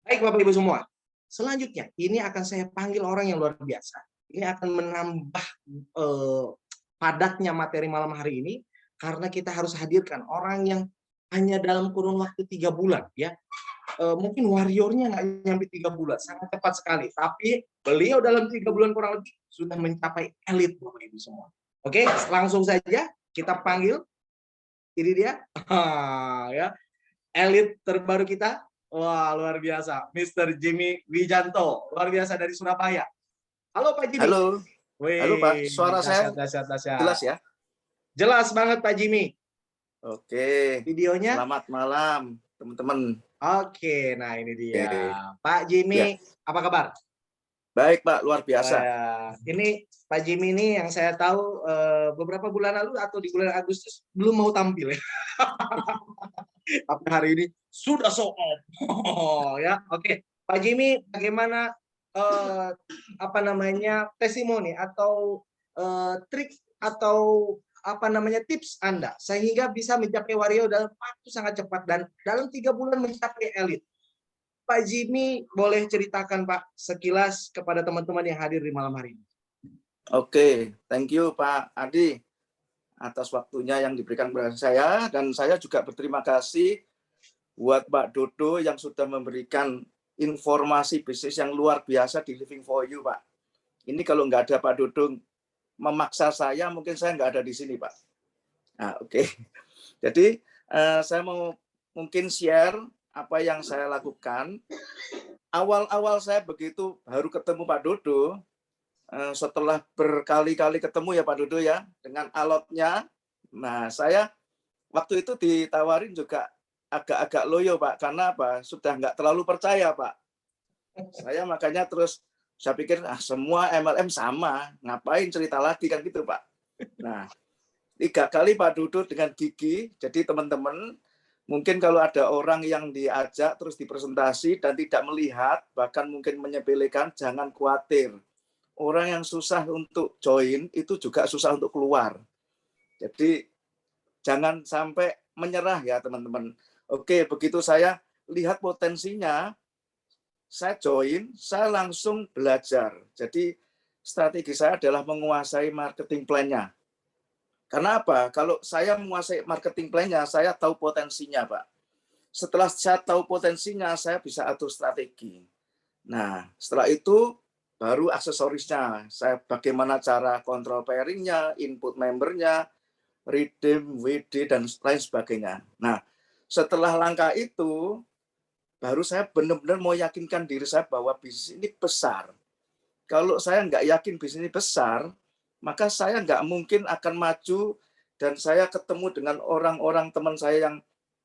Baik Bapak Ibu semua, selanjutnya ini akan saya panggil orang yang luar biasa. Ini akan menambah padatnya materi malam hari ini karena kita harus hadirkan orang yang hanya dalam kurun waktu 3 bulan ya. Mungkin warriornya nggak nyampe 3 bulan, sangat cepat sekali. Tapi beliau dalam 3 bulan kurang lebih sudah mencapai elit Bapak Ibu semua. Oke, langsung saja kita panggil. Ini dia, ya, elit terbaru kita. Wah, luar biasa, Mr. Jimmy Wijanto, luar biasa dari Surabaya. Halo Pak Jimmy. Halo. Wih, Halo Pak, suara saya dahsyat. jelas ya? Jelas banget Pak Jimmy. Oke. Videonya? Selamat malam teman-teman. Oke, nah ini dia. Oke. Pak Jimmy, apa kabar? Baik Pak, luar biasa. Ini Pak Jimmy ini yang saya tahu beberapa bulan lalu atau di bulan Agustus belum mau tampil ya. Tapi hari ini sudah show off. Ya, oke. Pak Jimmy, bagaimana apa namanya testimoni atau trik atau apa namanya tips Anda sehingga bisa mencapai Wario dalam waktu sangat cepat dan dalam 3 bulan mencapai elit. Pak Jimmy boleh ceritakan Pak sekilas kepada teman-teman yang hadir di malam hari ini. Oke, thank you Pak Adi atas waktunya yang diberikan kepada saya, dan saya juga berterima kasih buat Pak Dodo yang sudah memberikan informasi bisnis yang luar biasa di Living for You Pak. Ini kalau nggak ada Pak Dodo memaksa saya, mungkin saya nggak ada di sini Pak. Nah, oke. Jadi saya mau mungkin share apa yang saya lakukan. Awal-awal saya begitu baru ketemu Pak Dodo, setelah berkali-kali ketemu ya Pak Dodo ya, dengan alotnya. Nah, saya waktu itu ditawarin juga agak-agak loyo Pak, karena apa? Sudah nggak terlalu percaya Pak. Saya makanya terus saya pikir semua MLM sama, ngapain cerita lagi kan gitu Pak. Nah, 3 kali Pak Dodo dengan gigi. Jadi teman-teman, mungkin kalau ada orang yang diajak terus dipresentasi dan tidak melihat, bahkan mungkin menyepelekan, jangan khawatir. Orang yang susah untuk join itu juga susah untuk keluar. Jadi jangan sampai menyerah ya teman-teman. Oke, begitu saya lihat potensinya, saya join, saya langsung belajar. Jadi strategi saya adalah menguasai marketing plan-nya. Karena apa? Kalau saya menguasai marketing plan-nya, saya tahu potensinya, Pak. Setelah saya tahu potensinya, saya bisa atur strategi. Nah, setelah itu baru aksesorisnya. Saya bagaimana cara kontrol pairingnya, input membernya, redeem, WD, dan lain sebagainya. Nah, setelah langkah itu, baru saya benar-benar mau yakinkan diri saya bahwa bisnis ini besar. Kalau saya nggak yakin bisnis ini besar, maka saya nggak mungkin akan maju dan saya ketemu dengan orang-orang teman saya yang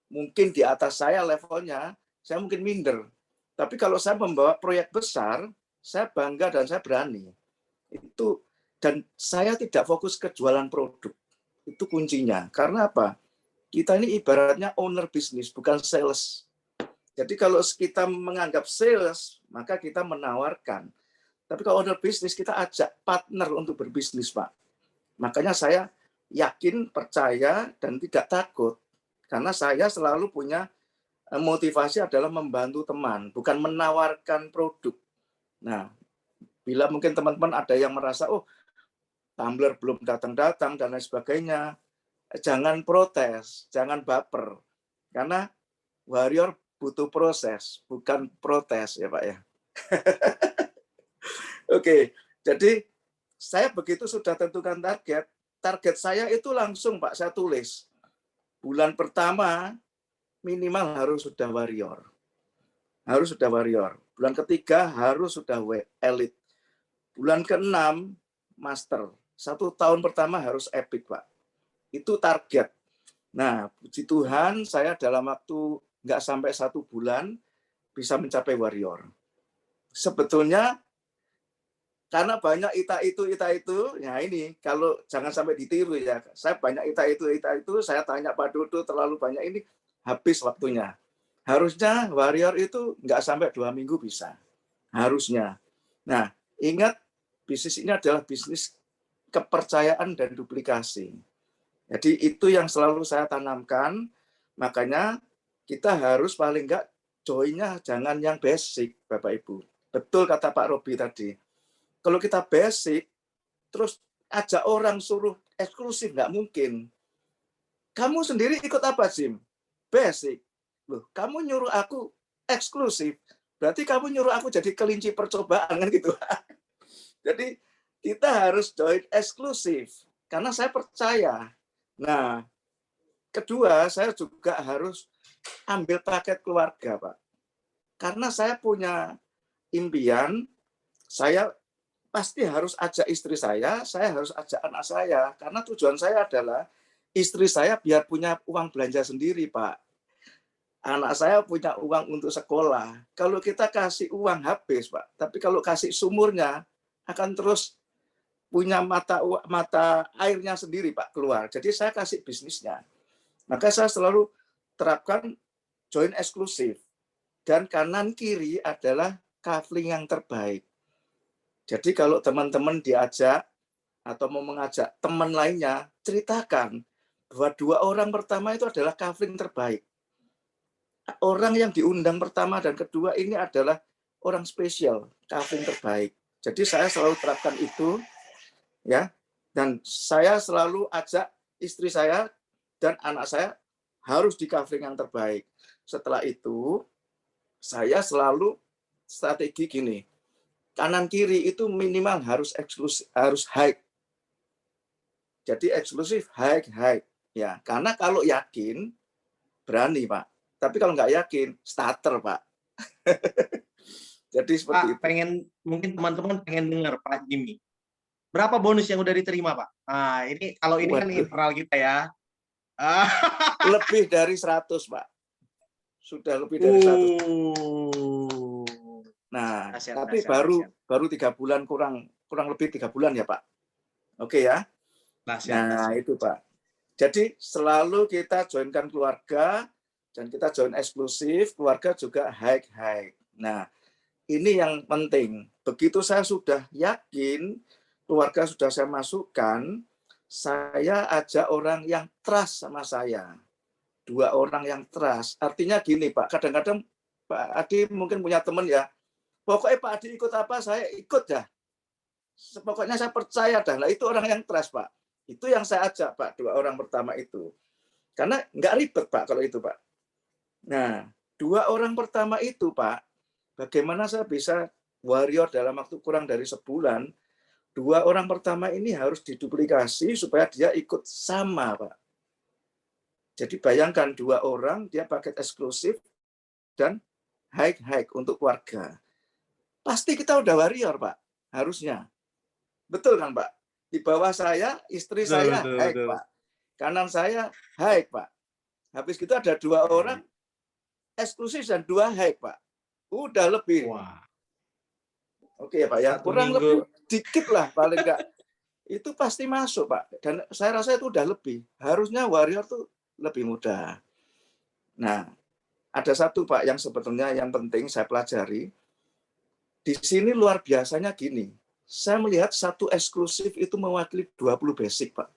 mungkin di atas saya levelnya, saya mungkin minder. Tapi kalau saya membawa proyek besar, saya bangga dan saya berani. Itu, dan saya tidak fokus ke jualan produk. Itu kuncinya. Karena apa? Kita ini ibaratnya owner bisnis, bukan sales. Jadi kalau kita menganggap sales, maka kita menawarkan. Tapi kalau owner bisnis, kita ajak partner untuk berbisnis, Pak. Makanya saya yakin, percaya, dan tidak takut. Karena saya selalu punya motivasi adalah membantu teman, bukan menawarkan produk. Nah, bila mungkin teman-teman ada yang merasa, oh, tumbler belum datang-datang, dan lain sebagainya, jangan protes, jangan baper. Karena warrior butuh proses, bukan protes ya Pak ya. Oke, jadi saya begitu sudah tentukan target saya itu langsung Pak, saya tulis. Bulan pertama minimal harus sudah warrior. Harus sudah warrior. Bulan ketiga harus sudah elite. Bulan ke-6 master. 1 tahun pertama harus epic, Pak. Itu target. Nah, puji Tuhan saya dalam waktu nggak sampai 1 bulan bisa mencapai warrior. Sebetulnya karena banyak ita itu, ya ini kalau jangan sampai ditiru ya. Saya banyak ita itu, saya tanya Pak Dodo terlalu banyak ini, habis waktunya. Harusnya warrior itu nggak sampai 2 minggu bisa. Harusnya. Nah, ingat bisnis ini adalah bisnis kepercayaan dan duplikasi. Jadi itu yang selalu saya tanamkan, makanya kita harus paling nggak join-nya jangan yang basic, Bapak Ibu. Betul kata Pak Robi tadi. Kalau kita basic, terus ajak orang suruh eksklusif, nggak mungkin. Kamu sendiri ikut apa, Jim? Basic. Loh, kamu nyuruh aku eksklusif, berarti kamu nyuruh aku jadi kelinci percobaan, kan gitu. Jadi kita harus join eksklusif, karena saya percaya. Nah, kedua, saya juga harus ambil paket keluarga, Pak. Karena saya punya impian, saya pasti harus ajak istri saya harus ajak anak saya. Karena tujuan saya adalah istri saya biar punya uang belanja sendiri, Pak. Anak saya punya uang untuk sekolah. Kalau kita kasih uang habis, Pak. Tapi kalau kasih sumurnya, akan terus punya mata airnya sendiri, Pak, keluar. Jadi saya kasih bisnisnya. Maka saya selalu terapkan join eksklusif. Dan kanan kiri adalah kafling yang terbaik. Jadi kalau teman-teman diajak atau mau mengajak teman lainnya, ceritakan bahwa 2 orang pertama itu adalah kafling terbaik. Orang yang diundang pertama dan kedua ini adalah orang spesial, kafling terbaik. Jadi saya selalu terapkan itu, ya. Dan saya selalu ajak istri saya dan anak saya harus di kafling yang terbaik. Setelah itu, saya selalu strategi gini. Kanan kiri itu minimal harus eksklusif, harus high. Jadi eksklusif high. Ya, karena kalau yakin berani, Pak. Tapi kalau nggak yakin, starter, Pak. Jadi seperti Pak, itu. Mungkin teman-teman pengen dengar Pak Jimmy. Berapa bonus yang udah diterima, Pak? Nah, ini kalau ini kan internal kita ya. Lebih dari 100, Pak. Sudah lebih dari 100. Nah, tapi baru 3 bulan, kurang lebih 3 bulan ya, Pak. Oke ya. Nah, itu Pak. Jadi selalu kita joinkan keluarga dan kita join eksklusif, keluarga juga high. Nah, ini yang penting. Begitu saya sudah yakin, keluarga sudah saya masukkan, saya ajak orang yang trust sama saya. 2 orang yang trust. Artinya gini, Pak, kadang-kadang Pak Adi mungkin punya teman ya, pokoknya Pak Adi ikut apa, saya ikut ya. Pokoknya saya percaya dah. Lah itu orang yang trust, Pak. Itu yang saya ajak, Pak, 2 orang pertama itu. Karena nggak ribet, Pak, kalau itu, Pak. Nah, 2 orang pertama itu, Pak, bagaimana saya bisa warrior dalam waktu kurang dari sebulan, 2 orang pertama ini harus diduplikasi supaya dia ikut sama, Pak. Jadi bayangkan 2 orang dia paket eksklusif dan hike untuk keluarga. Pasti kita udah warrior, Pak. Harusnya. Betul kan, Pak? Di bawah saya, istri saya hike, Pak. Kanan saya hike, Pak. Habis itu ada 2 orang eksklusif dan 2 hike, Pak. Udah lebih. Wah. Oke ya, Pak ya. Kurang lebih dikit lah paling enggak. Itu pasti masuk, Pak. Dan saya rasa itu udah lebih. Harusnya warrior tuh lebih mudah. Nah, ada satu, Pak, yang sebetulnya yang penting saya pelajari. Di sini luar biasanya gini. Saya melihat satu eksklusif itu mewakili 20 basic, Pak.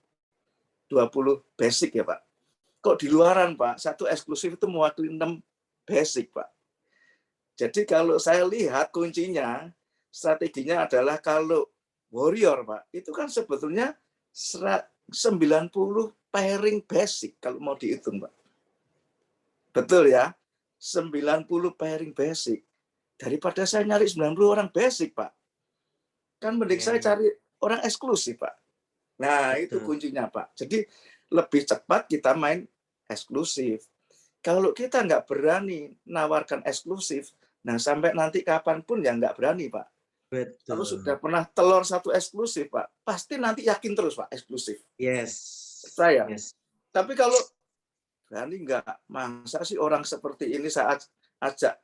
20 basic ya, Pak. Kok di luaran, Pak, satu eksklusif itu mewakili 6 basic, Pak. Jadi kalau saya lihat kuncinya, strateginya adalah kalau warrior, Pak, itu kan sebetulnya 90 pairing basic kalau mau dihitung, Pak. Betul ya? 90 pairing basic. Daripada saya nyari 90 orang basic, Pak. Kan mending saya cari orang eksklusif, Pak. Nah, itu kuncinya, Pak. Jadi lebih cepat kita main eksklusif. Kalau kita nggak berani nawarkan eksklusif, nah sampai nanti kapanpun ya nggak berani, Pak. Betul. Kalau sudah pernah telur satu eksklusif, Pak, pasti nanti yakin terus, Pak, eksklusif. Yes. Saya. Yes. Tapi kalau berani nggak, masa sih orang seperti ini saat ajak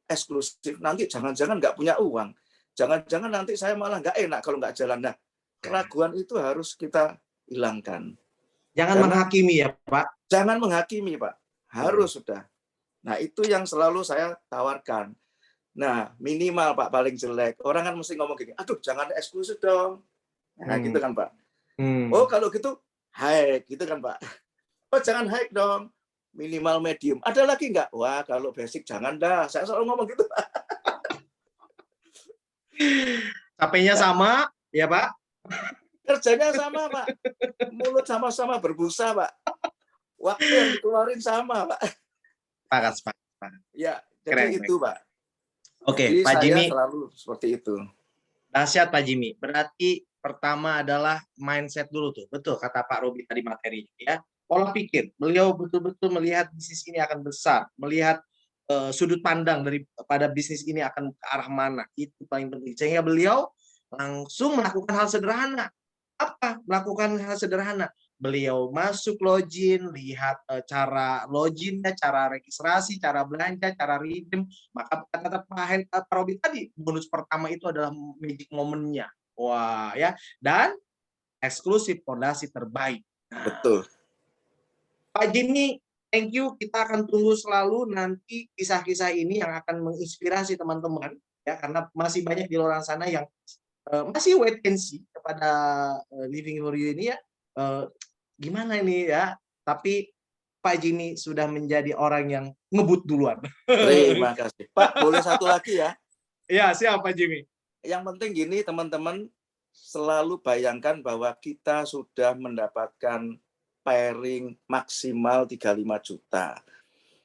eksklusif, nanti jangan-jangan nggak punya uang. Jangan-jangan nanti saya malah nggak enak kalau nggak jalan. Nah, keraguan itu harus kita hilangkan. Jangan menghakimi ya, Pak. Jangan menghakimi, Pak. Harus sudah. Nah, itu yang selalu saya tawarkan. Nah, minimal, Pak, paling jelek. Orang kan mesti ngomong gini, aduh, jangan eksklusif dong. Nah, gitu kan, Pak. Oh, kalau gitu, hike, gitu kan, Pak. Oh, jangan hike dong. Minimal medium. Ada lagi nggak? Wah, kalau basic jangan dah. Saya selalu ngomong gitu, Pak. Capeknya sama, ya, Pak? Kerjanya sama, Pak. Mulut sama-sama berbusa, Pak. Waktu yang dikeluarin sama, Pak. Sepakat. Ya, jadi itu, Pak. Oke, jadi Pak saya Jimmy. Selalu seperti itu. Dahsyat, Pak Jimmy. Berarti pertama adalah mindset dulu tuh. Betul kata Pak Robi tadi materinya, ya. Pola pikir. Beliau betul-betul melihat bisnis ini akan besar, melihat sudut pandang daripada bisnis ini akan ke arah mana. Itu paling penting. Sehingga beliau langsung melakukan hal sederhana. Apa? Melakukan hal sederhana. Beliau masuk login, lihat cara loginnya, cara registrasi, cara belanja, cara redeem. Maka kata Pak Robi tadi, bonus pertama itu adalah magic moment-nya. Wah, ya. Dan eksklusif fondasi terbaik. Nah, betul. Pak Jimmy, thank you. Kita akan tunggu selalu nanti kisah-kisah ini yang akan menginspirasi teman-teman, ya, karena masih banyak di luar sana yang masih wait and see kepada Living for You ini, ya. Gimana ini, ya? Tapi Pak Jimmy sudah menjadi orang yang ngebut duluan. Terima kasih. Pak, boleh satu lagi ya? Ya, siap Pak Jimmy. Yang penting gini, teman-teman, selalu bayangkan bahwa kita sudah mendapatkan pairing maksimal 35 juta.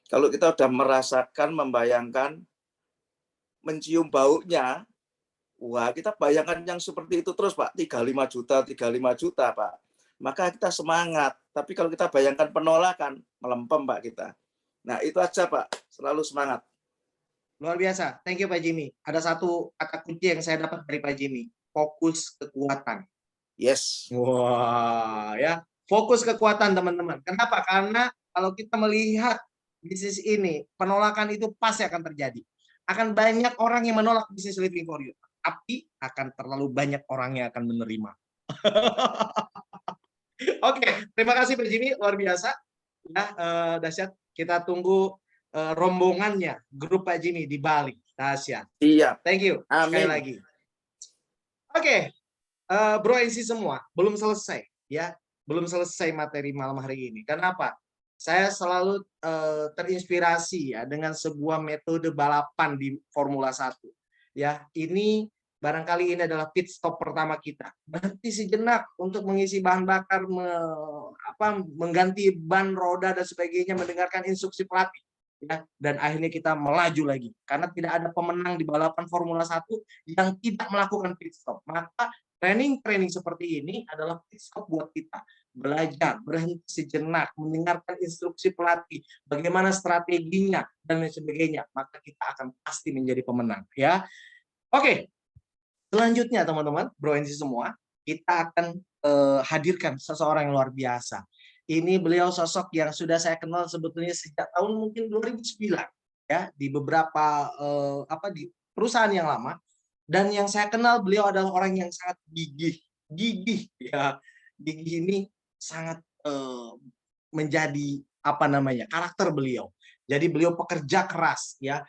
Kalau kita sudah merasakan, membayangkan, mencium baunya, wah, kita bayangkan yang seperti itu terus, Pak. 35 juta, Pak. Maka kita semangat. Tapi kalau kita bayangkan penolakan, melempem, Pak, kita. Nah, itu aja, Pak. Selalu semangat. Luar biasa. Thank you, Pak Jimmy. Ada satu kata kunci yang saya dapat dari Pak Jimmy. Fokus kekuatan. Yes. Wah, ya. Fokus kekuatan, teman-teman. Kenapa? Karena kalau kita melihat bisnis ini, penolakan itu pasti akan terjadi. Akan banyak orang yang menolak bisnis Living for You. Tapi akan terlalu banyak orang yang akan menerima. Oke, terima kasih Pak Jimmy, luar biasa. Ya, dahsyat. Kita tunggu rombongannya, grup Pak Jimmy di Bali. Dahsyat. Iya. Thank you. Amin. Sekali lagi. Oke, Bro NC semua, belum selesai, ya. Belum selesai materi malam hari ini. Kenapa? Saya selalu terinspirasi ya dengan sebuah metode balapan di Formula 1. Ya, ini barangkali ini adalah pit stop pertama kita. Berhenti sejenak untuk mengisi bahan bakar, mengganti ban, roda dan sebagainya, mendengarkan instruksi pelatih. ya, dan akhirnya kita melaju lagi karena tidak ada pemenang di balapan Formula 1 yang tidak melakukan pit stop. Maka training seperti ini adalah pit stop buat kita, belajar, berhenti sejenak, mendengarkan instruksi pelatih, bagaimana strateginya dan lain sebagainya, maka kita akan pasti menjadi pemenang, ya. Oke, selanjutnya teman-teman, Bro NC semua, kita akan hadirkan seseorang yang luar biasa. Ini beliau sosok yang sudah saya kenal sebetulnya sejak tahun mungkin 2009, ya, di beberapa di perusahaan yang lama, dan yang saya kenal beliau adalah orang yang sangat gigih ya. Gigih ini sangat menjadi karakter beliau. Jadi beliau pekerja keras, ya.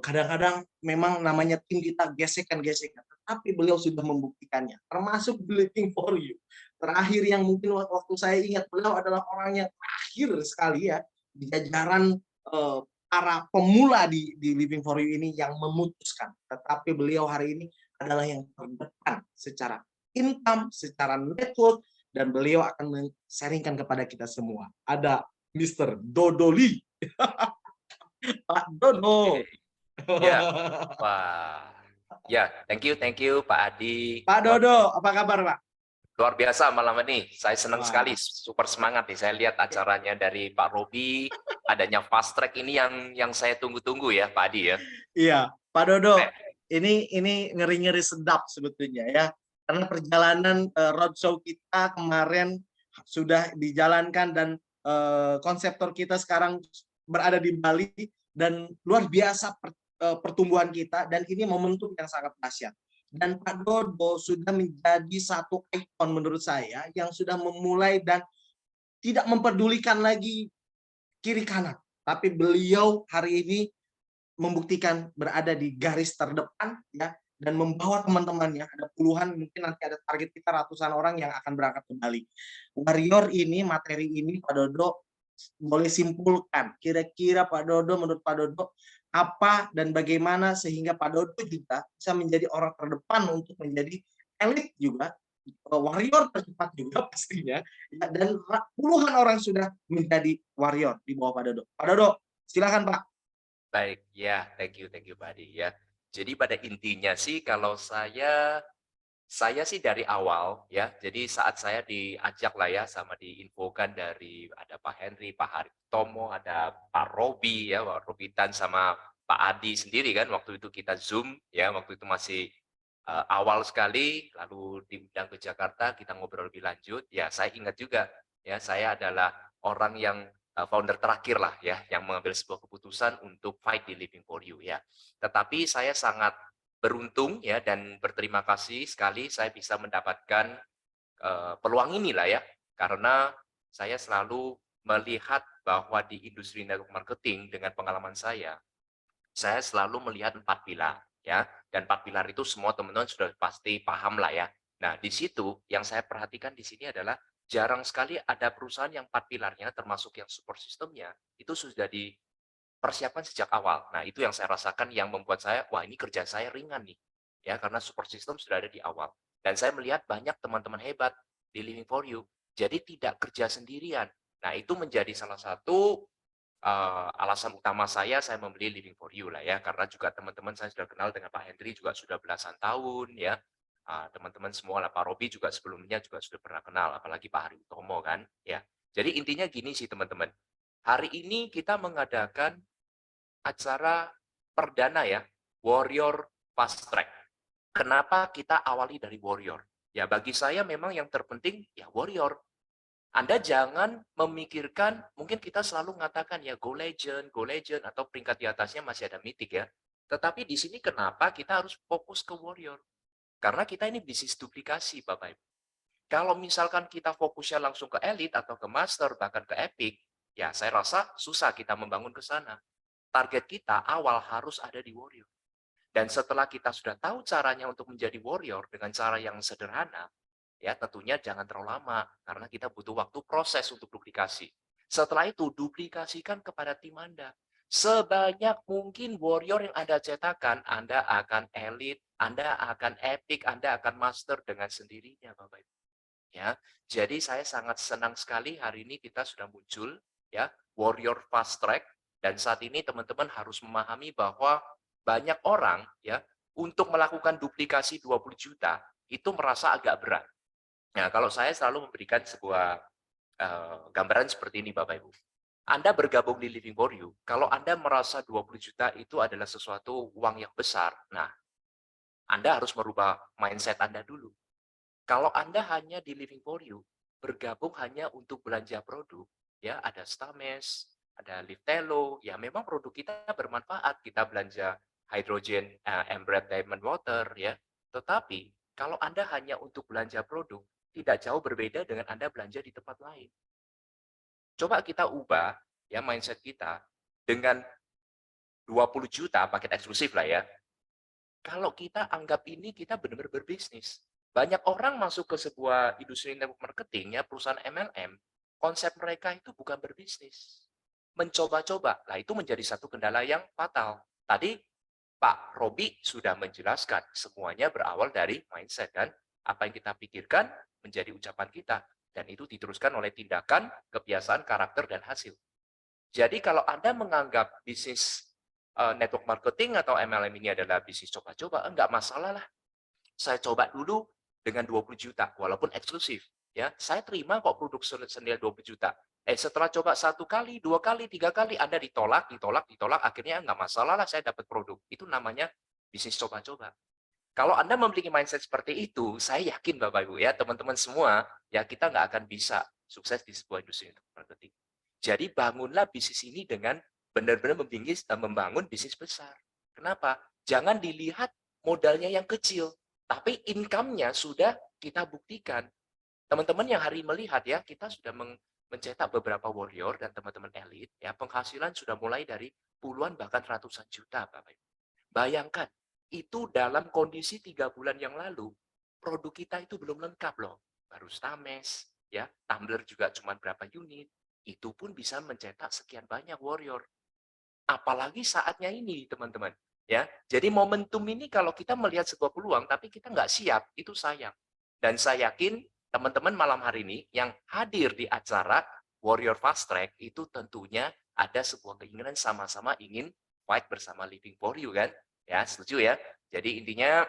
Kadang-kadang memang namanya tim kita gesekan-gesekan, tapi beliau sudah membuktikannya, termasuk Living for You. Terakhir yang mungkin waktu saya ingat, beliau adalah orang yang terakhir sekali ya di jajaran para pemula di Living for You ini yang memutuskan. Tetapi beliau hari ini adalah yang terdepan secara income, secara network, dan beliau akan men-sharingkan kepada kita semua. Ada Mr. Dodoli. Pak Dodo. Ya, wah, ya, thank you Pak Adi. Pak Dodo, apa kabar Pak? Luar biasa malam ini. Saya senang Wah. sekali, super semangat nih. Saya lihat acaranya dari Pak Robi, adanya fast track ini yang saya tunggu-tunggu ya, Pak Adi ya. Iya, Pak Dodo. Ini ngeri-ngeri sedap sebetulnya ya. Karena perjalanan roadshow kita kemarin sudah dijalankan dan konseptor kita sekarang berada di Bali dan luar biasa pertumbuhan kita, dan ini momentum yang sangat dahsyat. Dan Pak Dodo sudah menjadi satu ikon menurut saya yang sudah memulai dan tidak mempedulikan lagi kiri kanan, tapi beliau hari ini membuktikan berada di garis terdepan ya, dan membawa teman-temannya, ada puluhan, mungkin nanti ada target kita ratusan orang yang akan berangkat ke Bali. Warrior ini, materi ini Pak Dodo boleh simpulkan kira-kira Pak Dodo, menurut Pak Dodo apa dan bagaimana sehingga Pak Dodo juga bisa menjadi orang terdepan untuk menjadi elit juga, warrior tercepat juga pastinya ya, dan puluhan orang sudah menjadi warrior di bawah Pak Dodo. Pak Dodo, silakan Pak. Baik, ya, thank you Pak Adi ya. Jadi pada intinya sih kalau saya sih dari awal ya, jadi saat saya diajak lah ya sama diinfokan dari ada Pak Henry, Pak Haritomo, ada Pak Robi ya, Pak Robi Tan sama Pak Adi sendiri kan, waktu itu kita Zoom ya, waktu itu masih awal sekali, lalu diundang ke Jakarta, kita ngobrol lebih lanjut. Ya, saya ingat juga ya, saya adalah orang yang founder terakhir lah ya, yang mengambil sebuah keputusan untuk fight di Living for You ya. Tetapi saya sangat beruntung ya dan berterima kasih sekali saya bisa mendapatkan peluang ini lah ya, karena saya selalu melihat bahwa di industri network marketing dengan pengalaman saya selalu melihat 4 pilar ya, dan 4 pilar itu semua teman-teman sudah pasti paham lah ya. Nah, di situ yang saya perhatikan di sini adalah jarang sekali ada perusahaan yang 4 pilarnya termasuk yang support sistemnya itu sudah dipersiapkan sejak awal. Nah, itu yang saya rasakan yang membuat saya, wah ini kerja saya ringan nih. Ya, karena support system sudah ada di awal. Dan saya melihat banyak teman-teman hebat di Living for You. Jadi tidak kerja sendirian. Nah, itu menjadi salah satu alasan utama saya membeli Living for You lah ya, karena juga teman-teman saya sudah kenal dengan Pak Henry juga sudah belasan tahun ya. Teman-teman semua lah, Pak Robi juga sebelumnya juga sudah pernah kenal, apalagi Pak Haritomo kan ya. Jadi intinya gini sih teman-teman. Hari ini kita mengadakan acara perdana ya, Warrior Fast Track. Kenapa kita awali dari Warrior? Ya bagi saya memang yang terpenting ya Warrior. Anda jangan memikirkan, mungkin kita selalu mengatakan ya Go Legend, atau peringkat di atasnya masih ada Mythic ya. Tetapi di sini kenapa kita harus fokus ke Warrior? Karena kita ini bisnis duplikasi Bapak Ibu. Kalau misalkan kita fokusnya langsung ke Elite atau ke Master, bahkan ke Epic, ya saya rasa susah kita membangun ke sana. Target kita awal harus ada di Warrior. Dan setelah kita sudah tahu caranya untuk menjadi Warrior dengan cara yang sederhana, ya tentunya jangan terlalu lama karena kita butuh waktu proses untuk duplikasi. Setelah itu duplikasikan kepada tim Anda. Sebanyak mungkin warrior yang Anda cetakan, Anda akan elite, Anda akan epic, Anda akan master dengan sendirinya Bapak Ibu. Ya, jadi saya sangat senang sekali hari ini kita sudah muncul ya Warrior Fast Track Dan saat ini teman-teman harus memahami bahwa banyak orang ya untuk melakukan duplikasi 20 juta itu merasa agak berat. Nah, kalau saya selalu memberikan sebuah gambaran seperti ini Bapak Ibu. Anda bergabung di Living for You, kalau Anda merasa 20 juta itu adalah sesuatu uang yang besar, nah Anda harus merubah mindset Anda dulu. Kalau Anda hanya di Living for You, bergabung hanya untuk belanja produk, ya ada Stames, ada Liftelo, ya memang produk kita bermanfaat, kita belanja hydrogen embed diamond water, ya. Tetapi kalau Anda hanya untuk belanja produk, tidak jauh berbeda dengan Anda belanja di tempat lain. Coba kita ubah ya mindset kita dengan 20 juta paket eksklusif lah ya. Kalau kita anggap ini kita benar-benar berbisnis. Banyak orang masuk ke sebuah industri network marketing, ya perusahaan MLM, konsep mereka itu bukan berbisnis. Mencoba-coba, lah itu menjadi satu kendala yang fatal. Tadi Pak Robi sudah menjelaskan, semuanya berawal dari mindset kan. Apa yang kita pikirkan menjadi ucapan kita, dan itu diteruskan oleh tindakan, kebiasaan, karakter, dan hasil. Jadi kalau Anda menganggap bisnis network marketing atau MLM ini adalah bisnis coba-coba, enggak masalah lah. Saya coba dulu dengan 20 juta, walaupun eksklusif. Ya, saya terima kok produk senilai 20 juta. Setelah coba 1 kali, 2 kali, 3 kali, Anda ditolak, akhirnya enggak masalah lah saya dapat produk. Itu namanya bisnis coba-coba. Kalau Anda memiliki mindset seperti itu, saya yakin Bapak Ibu ya, teman-teman semua, ya kita nggak akan bisa sukses di sebuah industri marketing. Jadi bangunlah bisnis ini dengan benar-benar membangun bisnis besar. Kenapa? Jangan dilihat modalnya yang kecil, tapi income-nya sudah kita buktikan. Teman-teman yang hari melihat ya, kita sudah mencetak beberapa warrior dan teman-teman elit, ya penghasilan sudah mulai dari puluhan bahkan ratusan juta, Bapak Ibu. Bayangkan, itu dalam kondisi 3 bulan yang lalu, produk kita itu belum lengkap loh. Baru Stames, ya, tumbler juga cuma berapa unit, itu pun bisa mencetak sekian banyak warrior. Apalagi saatnya ini, teman-teman. Ya, jadi momentum ini kalau kita melihat sebuah peluang, tapi kita nggak siap, itu sayang. Dan saya yakin teman-teman malam hari ini yang hadir di acara Warrior Fast Track itu tentunya ada sebuah keinginan sama-sama ingin fight bersama Living for You kan? Ya, setuju ya. Jadi intinya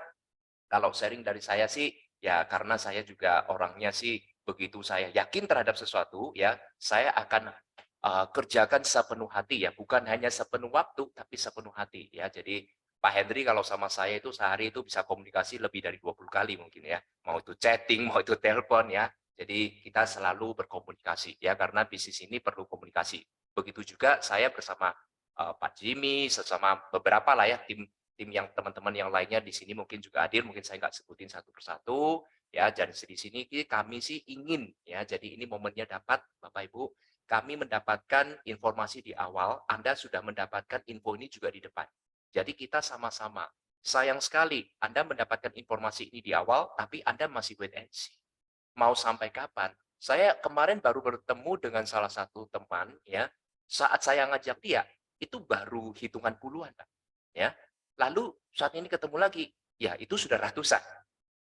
kalau sharing dari saya sih, ya karena saya juga orangnya sih begitu saya yakin terhadap sesuatu, ya saya akan kerjakan sepenuh hati ya, bukan hanya sepenuh waktu, tapi sepenuh hati ya. Jadi Pak Henry kalau sama saya itu sehari itu bisa komunikasi lebih dari 20 kali mungkin ya. Mau itu chatting, mau itu telepon ya. Jadi kita selalu berkomunikasi ya, karena bisnis ini perlu komunikasi. Begitu juga saya bersama Pak Jimmy, sesama beberapa lah ya tim yang teman-teman yang lainnya di sini mungkin juga hadir, mungkin saya nggak sebutin satu persatu ya. Dan di sini kami sih ingin ya, jadi ini momennya dapat Bapak Ibu, kami mendapatkan informasi di awal, Anda sudah mendapatkan info ini juga di depan. Jadi kita sama-sama. Sayang sekali Anda mendapatkan informasi ini di awal, tapi Anda masih wait and see. Mau sampai kapan? Saya kemarin baru bertemu dengan salah satu teman ya. Saat saya ngajak dia, itu baru hitungan puluhan, Pak. Ya. Lalu saat ini ketemu lagi, ya itu sudah ratusan.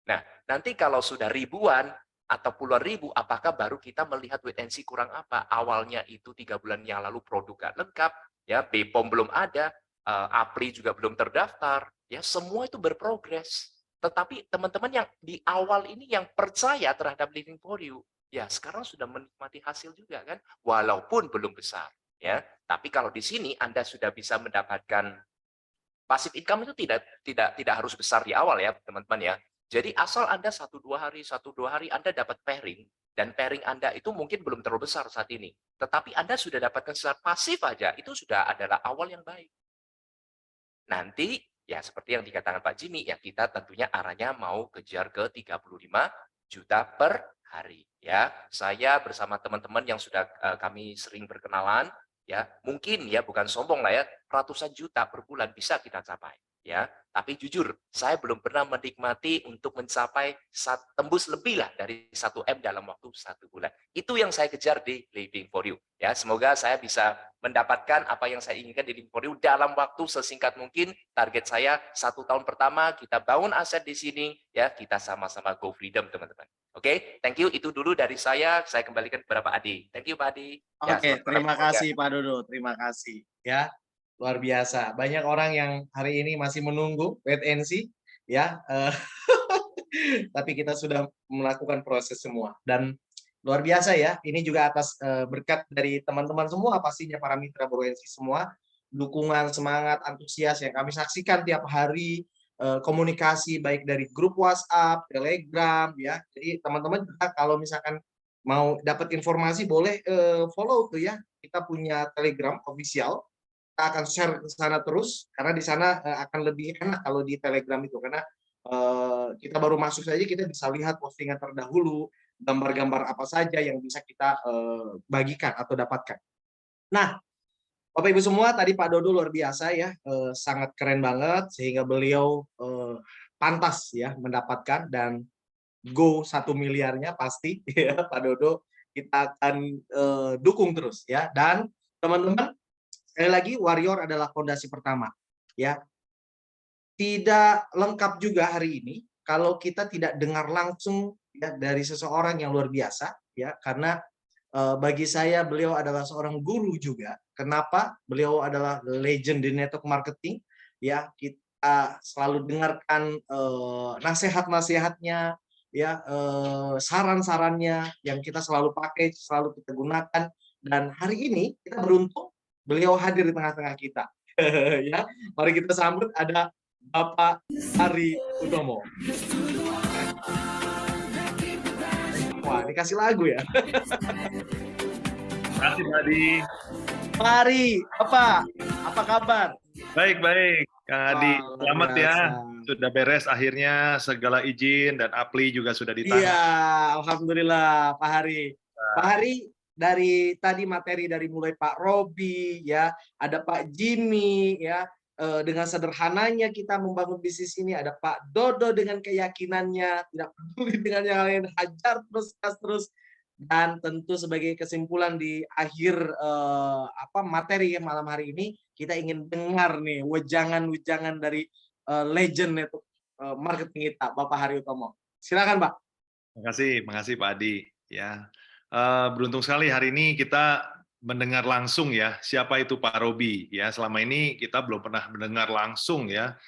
Nah, nanti kalau sudah ribuan atau puluhan ribu, apakah baru kita melihat wait and see kurang apa? Awalnya itu 3 bulan yang lalu produk nggak lengkap, ya BPOM belum ada, APRI juga belum terdaftar, ya semua itu berprogres. Tetapi teman-teman yang di awal ini yang percaya terhadap Living for You, ya sekarang sudah menikmati hasil juga kan, walaupun belum besar, ya. Tapi kalau di sini Anda sudah bisa mendapatkan passive income itu tidak harus besar di awal ya, teman-teman ya. Jadi asal Anda 1-2 hari Anda dapat pairing, dan pairing Anda itu mungkin belum terlalu besar saat ini. Tetapi Anda sudah dapatkan secara pasif aja, itu sudah adalah awal yang baik. Nanti ya seperti yang dikatakan Pak Jimmy, ya kita tentunya arahnya mau kejar ke 35 juta per hari. Ya, saya bersama teman-teman yang sudah kami sering berkenalan, ya mungkin ya bukan sombong lah ya, ratusan juta per bulan bisa kita capai ya. Tapi jujur saya belum pernah menikmati untuk mencapai tembus lebih lah dari 1 M dalam waktu 1 bulan. Itu yang saya kejar di Living for You ya. Semoga saya bisa mendapatkan apa yang saya inginkan di Living for You dalam waktu sesingkat mungkin. Target saya 1 tahun pertama kita bangun aset di sini ya, kita sama-sama go freedom teman-teman. Oke. Oke, thank you. Itu dulu dari saya. Saya kembalikan kepada Pak Adi. Thank you, Pak Adi. Ya, Oke, selamat malam terima semuanya. kasih Pak Dodo, terima kasih ya. Luar biasa. Banyak orang yang hari ini masih menunggu wait and see ya. Tapi kita sudah melakukan proses semua dan luar biasa ya. Ini juga atas berkat dari teman-teman semua pastinya para mitra Broensi semua. Dukungan, semangat, antusias yang kami saksikan tiap hari, komunikasi baik dari grup WhatsApp, Telegram ya. Jadi teman-teman juga kalau misalkan mau dapat informasi boleh follow tuh ya. Kita punya Telegram official. Kita akan share ke sana terus karena di sana akan lebih enak kalau di Telegram itu karena kita baru masuk saja kita bisa lihat postingan terdahulu, gambar-gambar apa saja yang bisa kita bagikan atau dapatkan. Nah, Bapak Ibu semua, tadi Pak Dodo luar biasa ya, sangat keren banget sehingga beliau pantas ya mendapatkan dan go 1 miliarnya pasti ya Pak Dodo, kita akan dukung terus ya. Dan teman-teman, sekali lagi Warrior adalah fondasi pertama ya. Tidak lengkap juga hari ini kalau kita tidak dengar langsung ya dari seseorang yang luar biasa ya, karena bagi saya beliau adalah seorang guru juga. Kenapa? Beliau adalah legend di network marketing ya. Kita selalu dengarkan nasihat-nasihatnya ya, saran-sarannya yang kita selalu pakai, selalu kita gunakan, dan hari ini kita beruntung beliau hadir di tengah-tengah kita. Ya, mari kita sambut ada Bapak Hari Utomo. Wah, dikasih lagu ya. Terima kasih, Pak Adi. Mari, apa kabar? Baik, Kang Adi. Wah, Selamat ya. biasa. Sudah beres akhirnya, segala izin dan apli juga sudah Iya, ditangan. alhamdulillah Pak Hari. Pak Hari, dari tadi materi dari mulai Pak Robi ya, ada Pak Jimmy ya, dengan sederhananya kita membangun bisnis ini, ada Pak Dodo dengan keyakinannya, tidak peduli dengan yang lain, hajar terus, gas terus. Dan tentu sebagai kesimpulan di akhir materi malam hari ini, kita ingin dengar nih wejangan-wejangan dari legend itu marketing kita, Bapak Hari Utomo. Silakan, Pak. Terima kasih Pak Adi. Ya, beruntung sekali hari ini kita mendengar langsung ya siapa itu Pak Robi. Ya, selama ini kita belum pernah mendengar langsung ya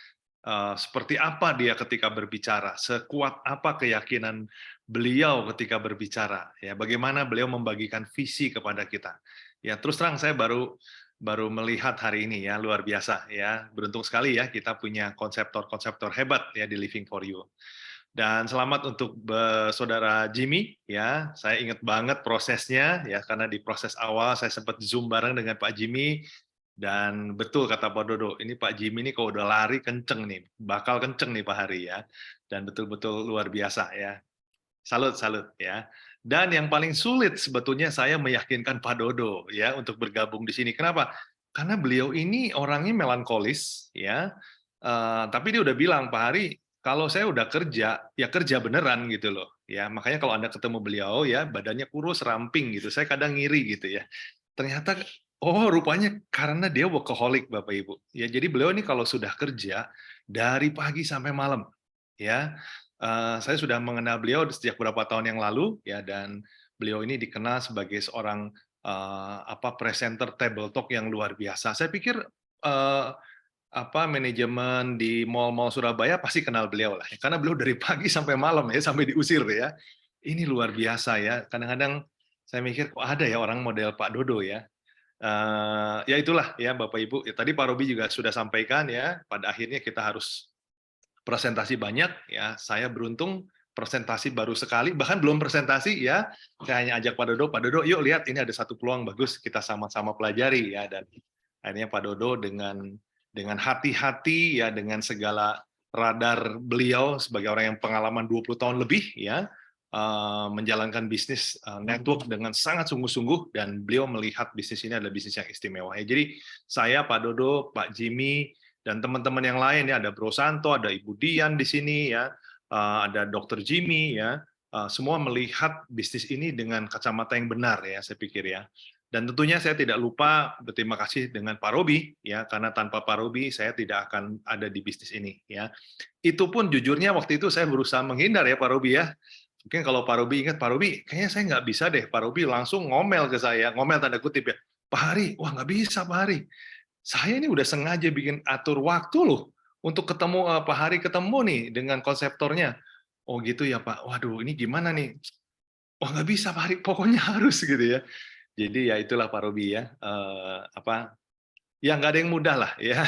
seperti apa dia ketika berbicara, sekuat apa keyakinan beliau ketika berbicara. Ya, bagaimana beliau membagikan visi kepada kita. Ya, terus terang saya baru melihat hari ini ya, luar biasa ya. Beruntung sekali ya kita punya konseptor hebat ya di Living for You. Dan selamat untuk saudara Jimmy ya. Saya ingat banget prosesnya ya, karena di proses awal saya sempat Zoom bareng dengan Pak Jimmy, dan betul kata Pak Dodo, ini Pak Jimmy ini kalau udah lari kenceng nih, bakal kenceng nih Pak Hari ya. Dan betul-betul luar biasa ya. Salut ya. Dan yang paling sulit sebetulnya saya meyakinkan Pak Dodo ya untuk bergabung di sini. Kenapa? Karena beliau ini orangnya melankolis ya. Tapi dia udah bilang, Pak Hari, kalau saya udah kerja, ya kerja beneran gitu loh. Ya, makanya kalau Anda ketemu beliau ya badannya kurus, ramping gitu. Saya kadang ngiri gitu ya. Ternyata rupanya karena dia workaholic Bapak Ibu. Ya, jadi beliau ini kalau sudah kerja dari pagi sampai malam ya. Saya sudah mengenal beliau sejak beberapa tahun yang lalu ya, dan beliau ini dikenal sebagai seorang presenter table talk yang luar biasa. Saya pikir manajemen di mall-mall Surabaya pasti kenal beliau lah, karena beliau dari pagi sampai malam ya, sampai diusir ya. Ini luar biasa ya. Kadang-kadang saya mikir kok ada ya orang model Pak Dodo ya. Ya itulah ya Bapak Ibu. Ya, tadi Pak Robi juga sudah sampaikan ya. Pada akhirnya kita harus presentasi banyak ya. Saya beruntung presentasi baru sekali, bahkan belum presentasi ya. Saya hanya ajak Pak Dodo, yuk lihat ini ada satu peluang bagus kita sama-sama pelajari ya. Dan akhirnya Pak Dodo dengan hati-hati ya, dengan segala radar beliau sebagai orang yang pengalaman 20 tahun lebih ya, menjalankan bisnis network dengan sangat sungguh-sungguh, dan beliau melihat bisnis ini adalah bisnis yang istimewa. Ya, jadi saya, Pak Dodo, Pak Jimmy, dan teman-teman yang lain ya, ada Bro Santo, ada Ibu Dian di sini ya, ada Dr. Jimmy ya, semua melihat bisnis ini dengan kacamata yang benar ya, saya pikir ya. Dan tentunya saya tidak lupa berterima kasih dengan Pak Robi ya, karena tanpa Pak Robi saya tidak akan ada di bisnis ini ya. Itu pun jujurnya waktu itu saya berusaha menghindar ya Pak Robi ya. Mungkin kalau Pak Robi ingat, Pak Robi, kayaknya saya nggak bisa deh. Pak Robi langsung ngomel ke saya, ngomel tanda kutip ya. Pak Hari, wah nggak bisa Pak Hari. Saya ini udah sengaja bikin atur waktu loh untuk ketemu Pak Hari ketemu nih dengan konseptornya. Oh gitu ya Pak. Waduh, ini gimana nih? Wah nggak bisa Pak Hari, pokoknya harus gitu ya. Jadi ya itulah Pak Robi ya. Ya nggak ada yang mudah lah ya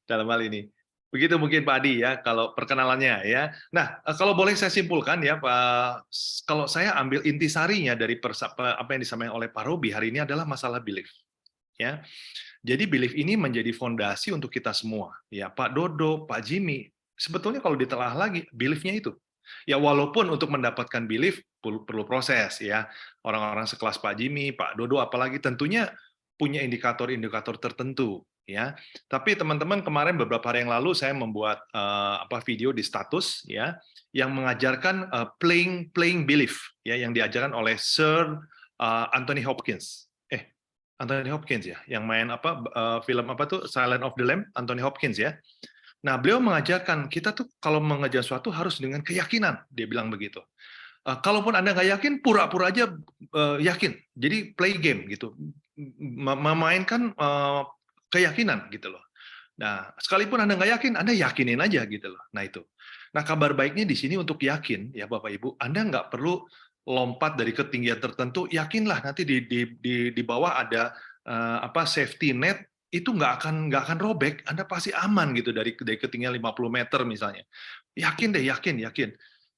dalam hal ini. Begitu mungkin Pak Adi ya, kalau perkenalannya ya. Nah, kalau boleh saya simpulkan ya, Pak, kalau saya ambil intisarinya dari apa yang disampaikan oleh Pak Robi hari ini adalah masalah belief. Ya, jadi belief ini menjadi fondasi untuk kita semua. Ya, Pak Dodo, Pak Jimmy, sebetulnya kalau ditelah lagi, beliefnya itu. Ya, walaupun untuk mendapatkan belief perlu proses ya. Orang-orang sekelas Pak Jimmy, Pak Dodo, apalagi tentunya punya indikator-indikator tertentu. Ya, tapi teman-teman kemarin beberapa hari yang lalu saya membuat video di status ya yang mengajarkan playing belief ya yang diajarkan oleh Sir Anthony Hopkins. Anthony Hopkins ya, yang main film apa tuh Silence of the Lambs, Anthony Hopkins ya. Nah, beliau mengajarkan kita tuh kalau mengejar sesuatu harus dengan keyakinan, dia bilang begitu. Kalaupun Anda nggak yakin, pura-pura aja yakin. Jadi play game gitu, memainkan keyakinan gitu loh. Nah, sekalipun Anda nggak yakin, Anda yakinin aja gitu loh. Nah itu. Nah kabar baiknya di sini untuk yakin ya Bapak Ibu, Anda nggak perlu lompat dari ketinggian tertentu. Yakinlah nanti di bawah ada safety net itu nggak akan robek. Anda pasti aman gitu dari ketinggian 50 meter misalnya. Yakin deh, yakin.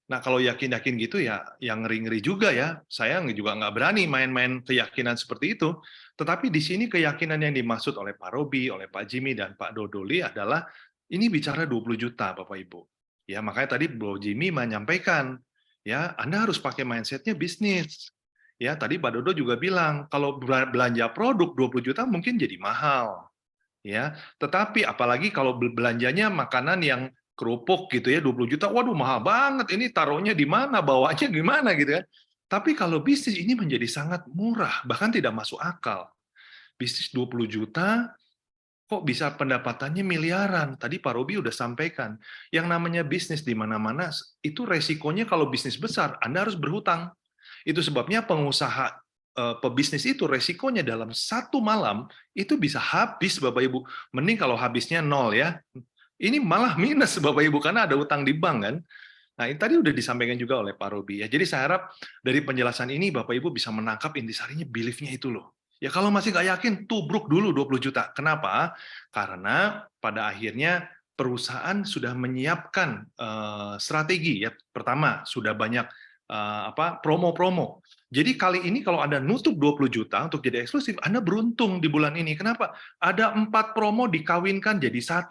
Nah kalau yakin gitu ya, yang ngeri-ngeri juga ya. Saya juga nggak berani main-main keyakinan seperti itu. Tetapi di sini keyakinan yang dimaksud oleh Pak Robi, oleh Pak Jimmy, dan Pak Dodoli adalah ini bicara 20 juta, Bapak Ibu. Ya, makanya tadi Bro Jimmy menyampaikan, ya Anda harus pakai mindset-nya bisnis. Ya, tadi Pak Dodo juga bilang, kalau belanja produk 20 juta mungkin jadi mahal. Ya, tetapi apalagi kalau belanjanya makanan yang kerupuk gitu ya, 20 juta, waduh mahal banget, ini taruhnya di mana, bawanya gimana gitu kan. Tapi kalau bisnis ini menjadi sangat murah, bahkan tidak masuk akal. Bisnis 20 juta, kok bisa pendapatannya miliaran? Tadi Pak Robi udah sampaikan, yang namanya bisnis di mana-mana, itu resikonya kalau bisnis besar, Anda harus berhutang. Itu sebabnya pengusaha pebisnis itu resikonya dalam satu malam, itu bisa habis Bapak Ibu. Mending kalau habisnya nol ya. Ini malah minus Bapak Ibu, karena ada utang di bank kan. Nah, ini tadi udah disampaikan juga oleh Pak Robi ya. Jadi saya harap dari penjelasan ini Bapak Ibu bisa menangkap intisarinya belief-nya itu loh. Ya kalau masih nggak yakin, tubruk dulu 20 juta. Kenapa? Karena pada akhirnya perusahaan sudah menyiapkan strategi ya. Pertama, sudah banyak promo-promo. Jadi kali ini kalau Anda nutup 20 juta untuk jadi eksklusif, Anda beruntung di bulan ini. Kenapa? Ada 4 promo dikawinkan jadi 1.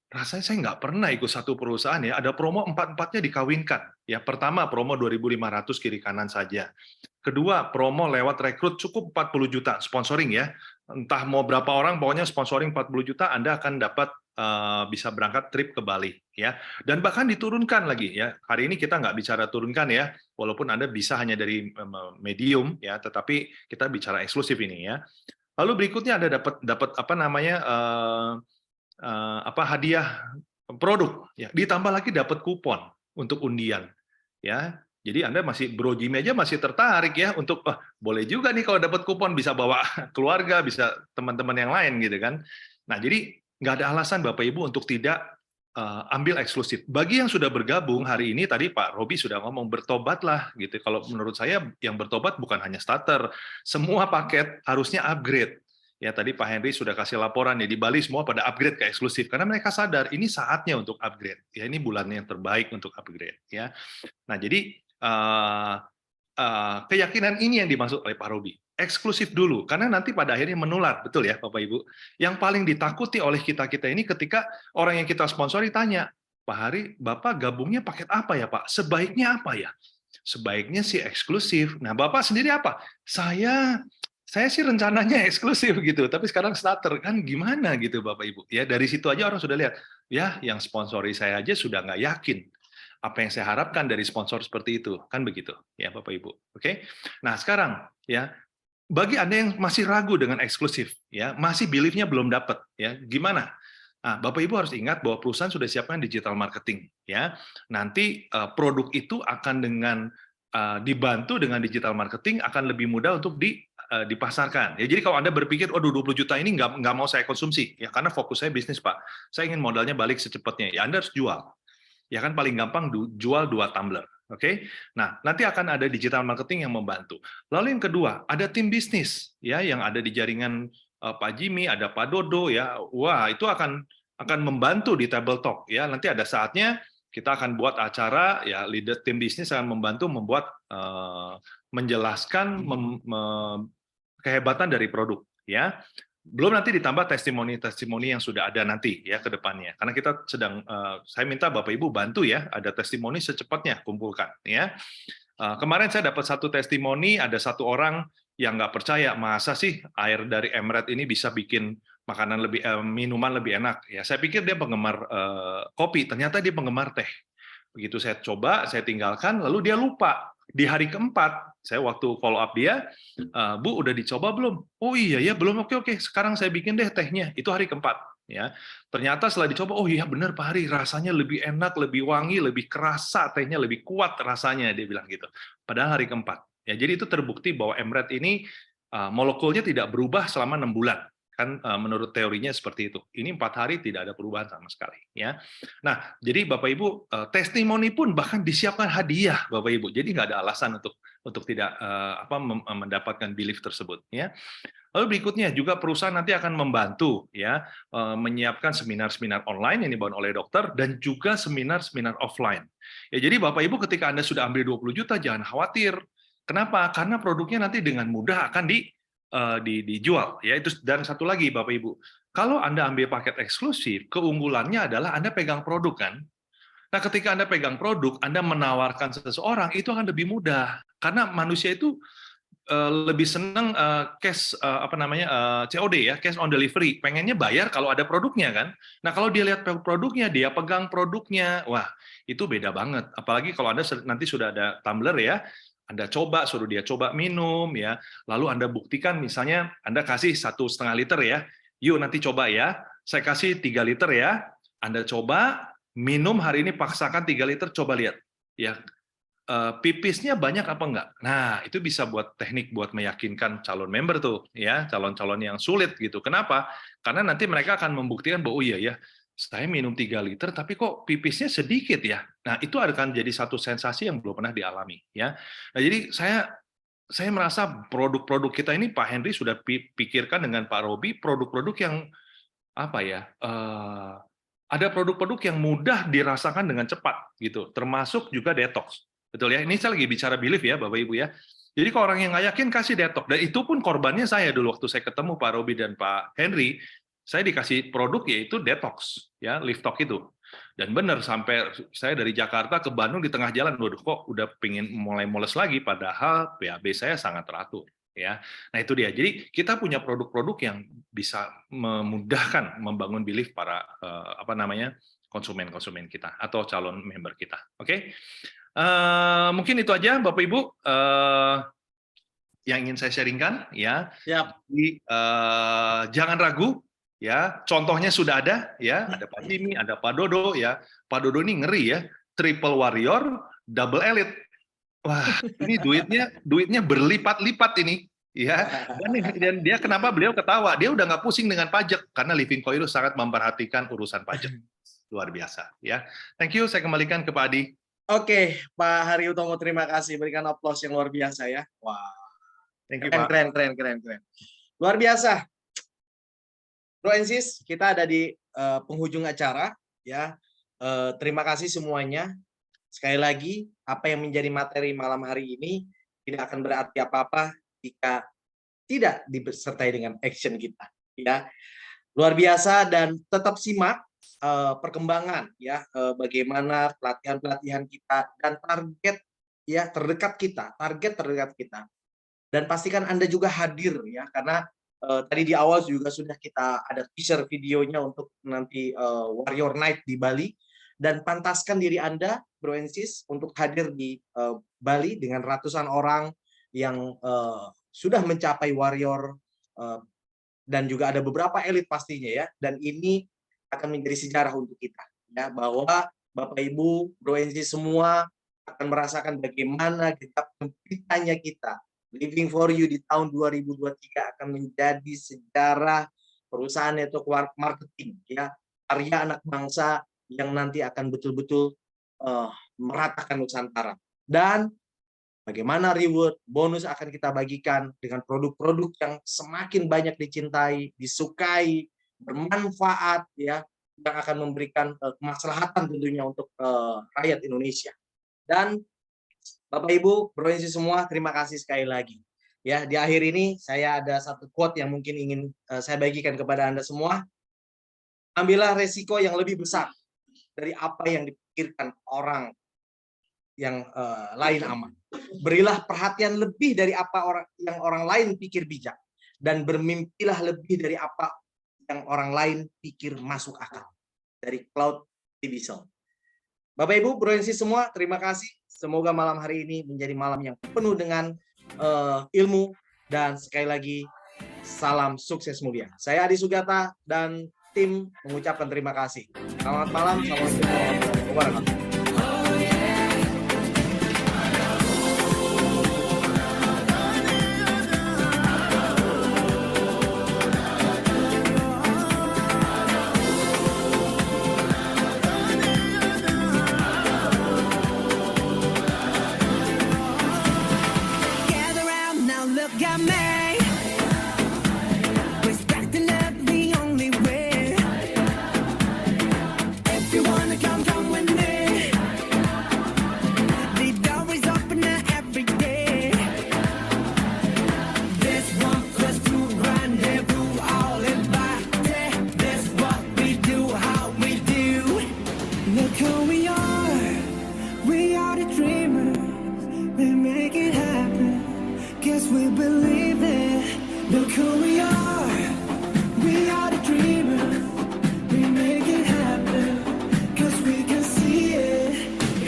Rasanya saya nggak pernah ikut satu perusahaan ya, ada promo 4-4-nya dikawinkan. Ya, pertama promo 2.500 kiri kanan saja. Kedua, promo lewat rekrut cukup 40 juta sponsoring ya. Entah mau berapa orang, pokoknya sponsoring 40 juta Anda akan dapat bisa berangkat trip ke Bali ya. Dan bahkan diturunkan lagi ya. Hari ini kita nggak bicara turunkan ya, walaupun Anda bisa hanya dari medium ya, tetapi kita bicara eksklusif ini ya. Lalu berikutnya ada dapat hadiah produk ya, ditambah lagi dapat kupon untuk undian ya. Jadi Anda Bro Jimmy aja masih tertarik ya untuk boleh juga nih kalau dapat kupon, bisa bawa keluarga, bisa teman-teman yang lain gitu kan. Nah, jadi nggak ada alasan Bapak Ibu untuk tidak ambil eksklusif. Bagi yang sudah bergabung hari ini, tadi Pak Robi sudah ngomong bertobatlah gitu. Kalau menurut saya yang bertobat bukan hanya starter, semua paket harusnya upgrade. Ya, tadi Pak Henry sudah kasih laporan ya, di Bali semua pada upgrade ke eksklusif karena mereka sadar ini saatnya untuk upgrade. Ya, ini bulannya yang terbaik untuk upgrade ya. Nah, jadi keyakinan ini yang dimaksud oleh Pak Robi. Eksklusif dulu, karena nanti pada akhirnya menular, betul ya Bapak Ibu. Yang paling ditakuti oleh kita-kita ini ketika orang yang kita sponsori tanya, Pak Hari, Bapak gabungnya paket apa ya Pak? Sebaiknya apa ya? Sebaiknya sih eksklusif. Nah, Bapak sendiri apa? Saya sih rencananya eksklusif gitu, tapi sekarang starter, kan gimana gitu Bapak Ibu. Ya, dari situ aja orang sudah lihat, ya yang sponsori saya aja sudah nggak yakin. Apa yang saya harapkan dari sponsor seperti itu, kan begitu ya Bapak Ibu. Oke. Nah, sekarang ya, bagi Anda yang masih ragu dengan eksklusif, ya masih belief-nya belum dapat, ya gimana? Nah, Bapak Ibu harus ingat bahwa perusahaan sudah siapkan digital marketing, ya. Nanti produk itu akan dengan dibantu dengan digital marketing akan lebih mudah untuk dipasarkan. Ya, jadi kalau Anda berpikir, "Aduh, 20 juta ini nggak mau saya konsumsi," ya karena fokus saya bisnis, Pak. Saya ingin modalnya balik secepatnya. Ya Anda harus jual. Ya kan paling gampang jual 2 tumbler. Oke. Nah, nanti akan ada digital marketing yang membantu. Lalu yang kedua, ada tim bisnis ya yang ada di jaringan Pak Jimmy, ada Pak Dodo ya. Wah, itu akan membantu di table talk ya. Nanti ada saatnya kita akan buat acara ya, leader tim bisnis akan membantu membuat menjelaskan kehebatan dari produk ya. Belum nanti ditambah testimoni-testimoni yang sudah ada nanti ya ke depannya. Karena kita sedang saya minta Bapak Ibu bantu ya, ada testimoni secepatnya kumpulkan ya. Kemarin saya dapat satu testimoni, ada satu orang yang nggak percaya, masa sih air dari Emret ini bisa bikin makanan minuman lebih enak. Ya, saya pikir dia penggemar kopi, ternyata dia penggemar teh. Begitu saya coba, saya tinggalkan, lalu dia lupa. Di hari keempat, saya waktu follow up dia, Bu, udah dicoba belum? Oh iya ya, belum. Oke, sekarang saya bikin deh tehnya. Itu hari keempat. Ya, ternyata setelah dicoba, oh iya benar Pak Hari, rasanya lebih enak, lebih wangi, lebih kerasa, tehnya lebih kuat rasanya, dia bilang gitu. Padahal hari keempat. Ya, jadi itu terbukti bahwa Emret ini molekulnya tidak berubah selama 6 bulan. Kan menurut teorinya seperti itu. Ini 4 hari tidak ada perubahan sama sekali. Ya. Nah, jadi Bapak Ibu, testimoni pun bahkan disiapkan hadiah, Bapak Ibu. Jadi nggak ada alasan untuk tidak mendapatkan belief tersebut. Ya. Lalu berikutnya juga perusahaan nanti akan membantu ya menyiapkan seminar-seminar online yang dibangun oleh dokter dan juga seminar-seminar offline. Ya, jadi Bapak Ibu ketika Anda sudah ambil 20 juta jangan khawatir. Kenapa? Karena produknya nanti dengan mudah akan dijual ya. Itu, dan satu lagi Bapak Ibu, kalau Anda ambil paket eksklusif, keunggulannya adalah Anda pegang produk kan. Nah, ketika Anda pegang produk, Anda menawarkan seseorang itu akan lebih mudah karena manusia itu lebih senang cash COD ya, cash on delivery. Pengennya bayar kalau ada produknya kan. Nah, kalau dia lihat produknya, dia pegang produknya, wah, itu beda banget. Apalagi kalau Anda nanti sudah ada tumbler ya, Anda coba, suruh dia coba minum ya, lalu Anda buktikan misalnya Anda kasih 1,5 liter ya, yuk nanti coba ya, saya kasih 3 liter ya, Anda coba, minum hari ini paksakan 3 liter, coba lihat. Ya, pipisnya banyak apa enggak? Nah, itu bisa buat teknik buat meyakinkan calon member tuh, ya, calon-calon yang sulit gitu. Kenapa? Karena nanti mereka akan membuktikan bahwa, oh iya ya, saya minum 3 liter, tapi kok pipisnya sedikit ya. Nah, itu akan jadi satu sensasi yang belum pernah dialami. Ya. Nah, jadi saya merasa produk-produk kita ini, Pak Henry sudah pikirkan dengan Pak Robi, produk-produk yang apa ya, ada produk-produk yang mudah dirasakan dengan cepat, gitu. Termasuk juga detox. Betul ya, ini saya lagi bicara belief ya, Bapak Ibu ya. Jadi kalau orang yang nggak yakin, kasih detox. Dan itu pun korbannya saya dulu, waktu saya ketemu Pak Robi dan Pak Henry, saya dikasih produk yaitu detox, ya, lift talk itu. Dan benar, sampai saya dari Jakarta ke Bandung di tengah jalan, waduh kok udah pengen mulai moles lagi, padahal PAB saya sangat teratur. Ya, nah itu dia. Jadi kita punya produk-produk yang bisa memudahkan membangun belief para konsumen-konsumen kita atau calon member kita. Oke, mungkin itu aja Bapak Ibu yang ingin saya sharingkan ya. Jadi, jangan ragu ya, contohnya sudah ada ya, ada Pak Jimmy, ada Pak Dodo ya. Pak Dodo ini ngeri ya, triple warrior, double elite. Wah, ini duitnya berlipat-lipat ini ya. Dan dia kenapa beliau ketawa? Dia udah nggak pusing dengan pajak karena Living Co itu sangat memperhatikan urusan pajak. Luar biasa ya. Thank you, saya kembalikan ke Pak Adi. Oke, Pak Hari Utomo, terima kasih, berikan aplaus yang luar biasa ya. Wah. Thank you, Pak. Keren. Luar biasa. Bro and Sis, kita ada di penghujung acara ya. Terima kasih semuanya. Sekali lagi, apa yang menjadi materi malam hari ini tidak akan berarti apa-apa jika tidak disertai dengan action kita. Ya, luar biasa, dan tetap simak perkembangan ya, bagaimana pelatihan-pelatihan kita dan target ya terdekat kita. Dan pastikan Anda juga hadir ya, karena tadi di awal juga sudah kita ada teaser videonya untuk nanti Warrior Night di Bali. Dan pantaskan diri Anda, Bro and Sis, untuk hadir di Bali dengan ratusan orang yang sudah mencapai warrior, dan juga ada beberapa elit pastinya ya. Dan ini akan menjadi sejarah untuk kita ya, bahwa Bapak Ibu, Bro and Sis semua akan merasakan bagaimana gegap gempitanya kita. Living for You di tahun 2023 akan menjadi sejarah perusahaan network marketing, ya, karya anak bangsa yang nanti akan betul-betul meratakan Nusantara. Dan bagaimana reward, bonus akan kita bagikan dengan produk-produk yang semakin banyak dicintai, disukai, bermanfaat, ya, yang akan memberikan kemaslahatan tentunya untuk rakyat Indonesia. Dan Bapak Ibu, Bro-NC semua, terima kasih sekali lagi. Ya, di akhir ini saya ada satu quote yang mungkin ingin saya bagikan kepada Anda semua. Ambillah resiko yang lebih besar dari apa yang dipikirkan orang yang lain aman. Berilah perhatian lebih dari apa yang orang lain pikir bijak, dan bermimpilah lebih dari apa yang orang lain pikir masuk akal. Dari Claude Tibisel. Bapak Ibu, Bro-NC semua, terima kasih. Semoga malam hari ini menjadi malam yang penuh dengan ilmu, dan sekali lagi salam sukses mulia. Saya Adi Sugata dan tim mengucapkan terima kasih. Selamat malam, assalamualaikum warahmatullahi wabarakatuh. Got mad.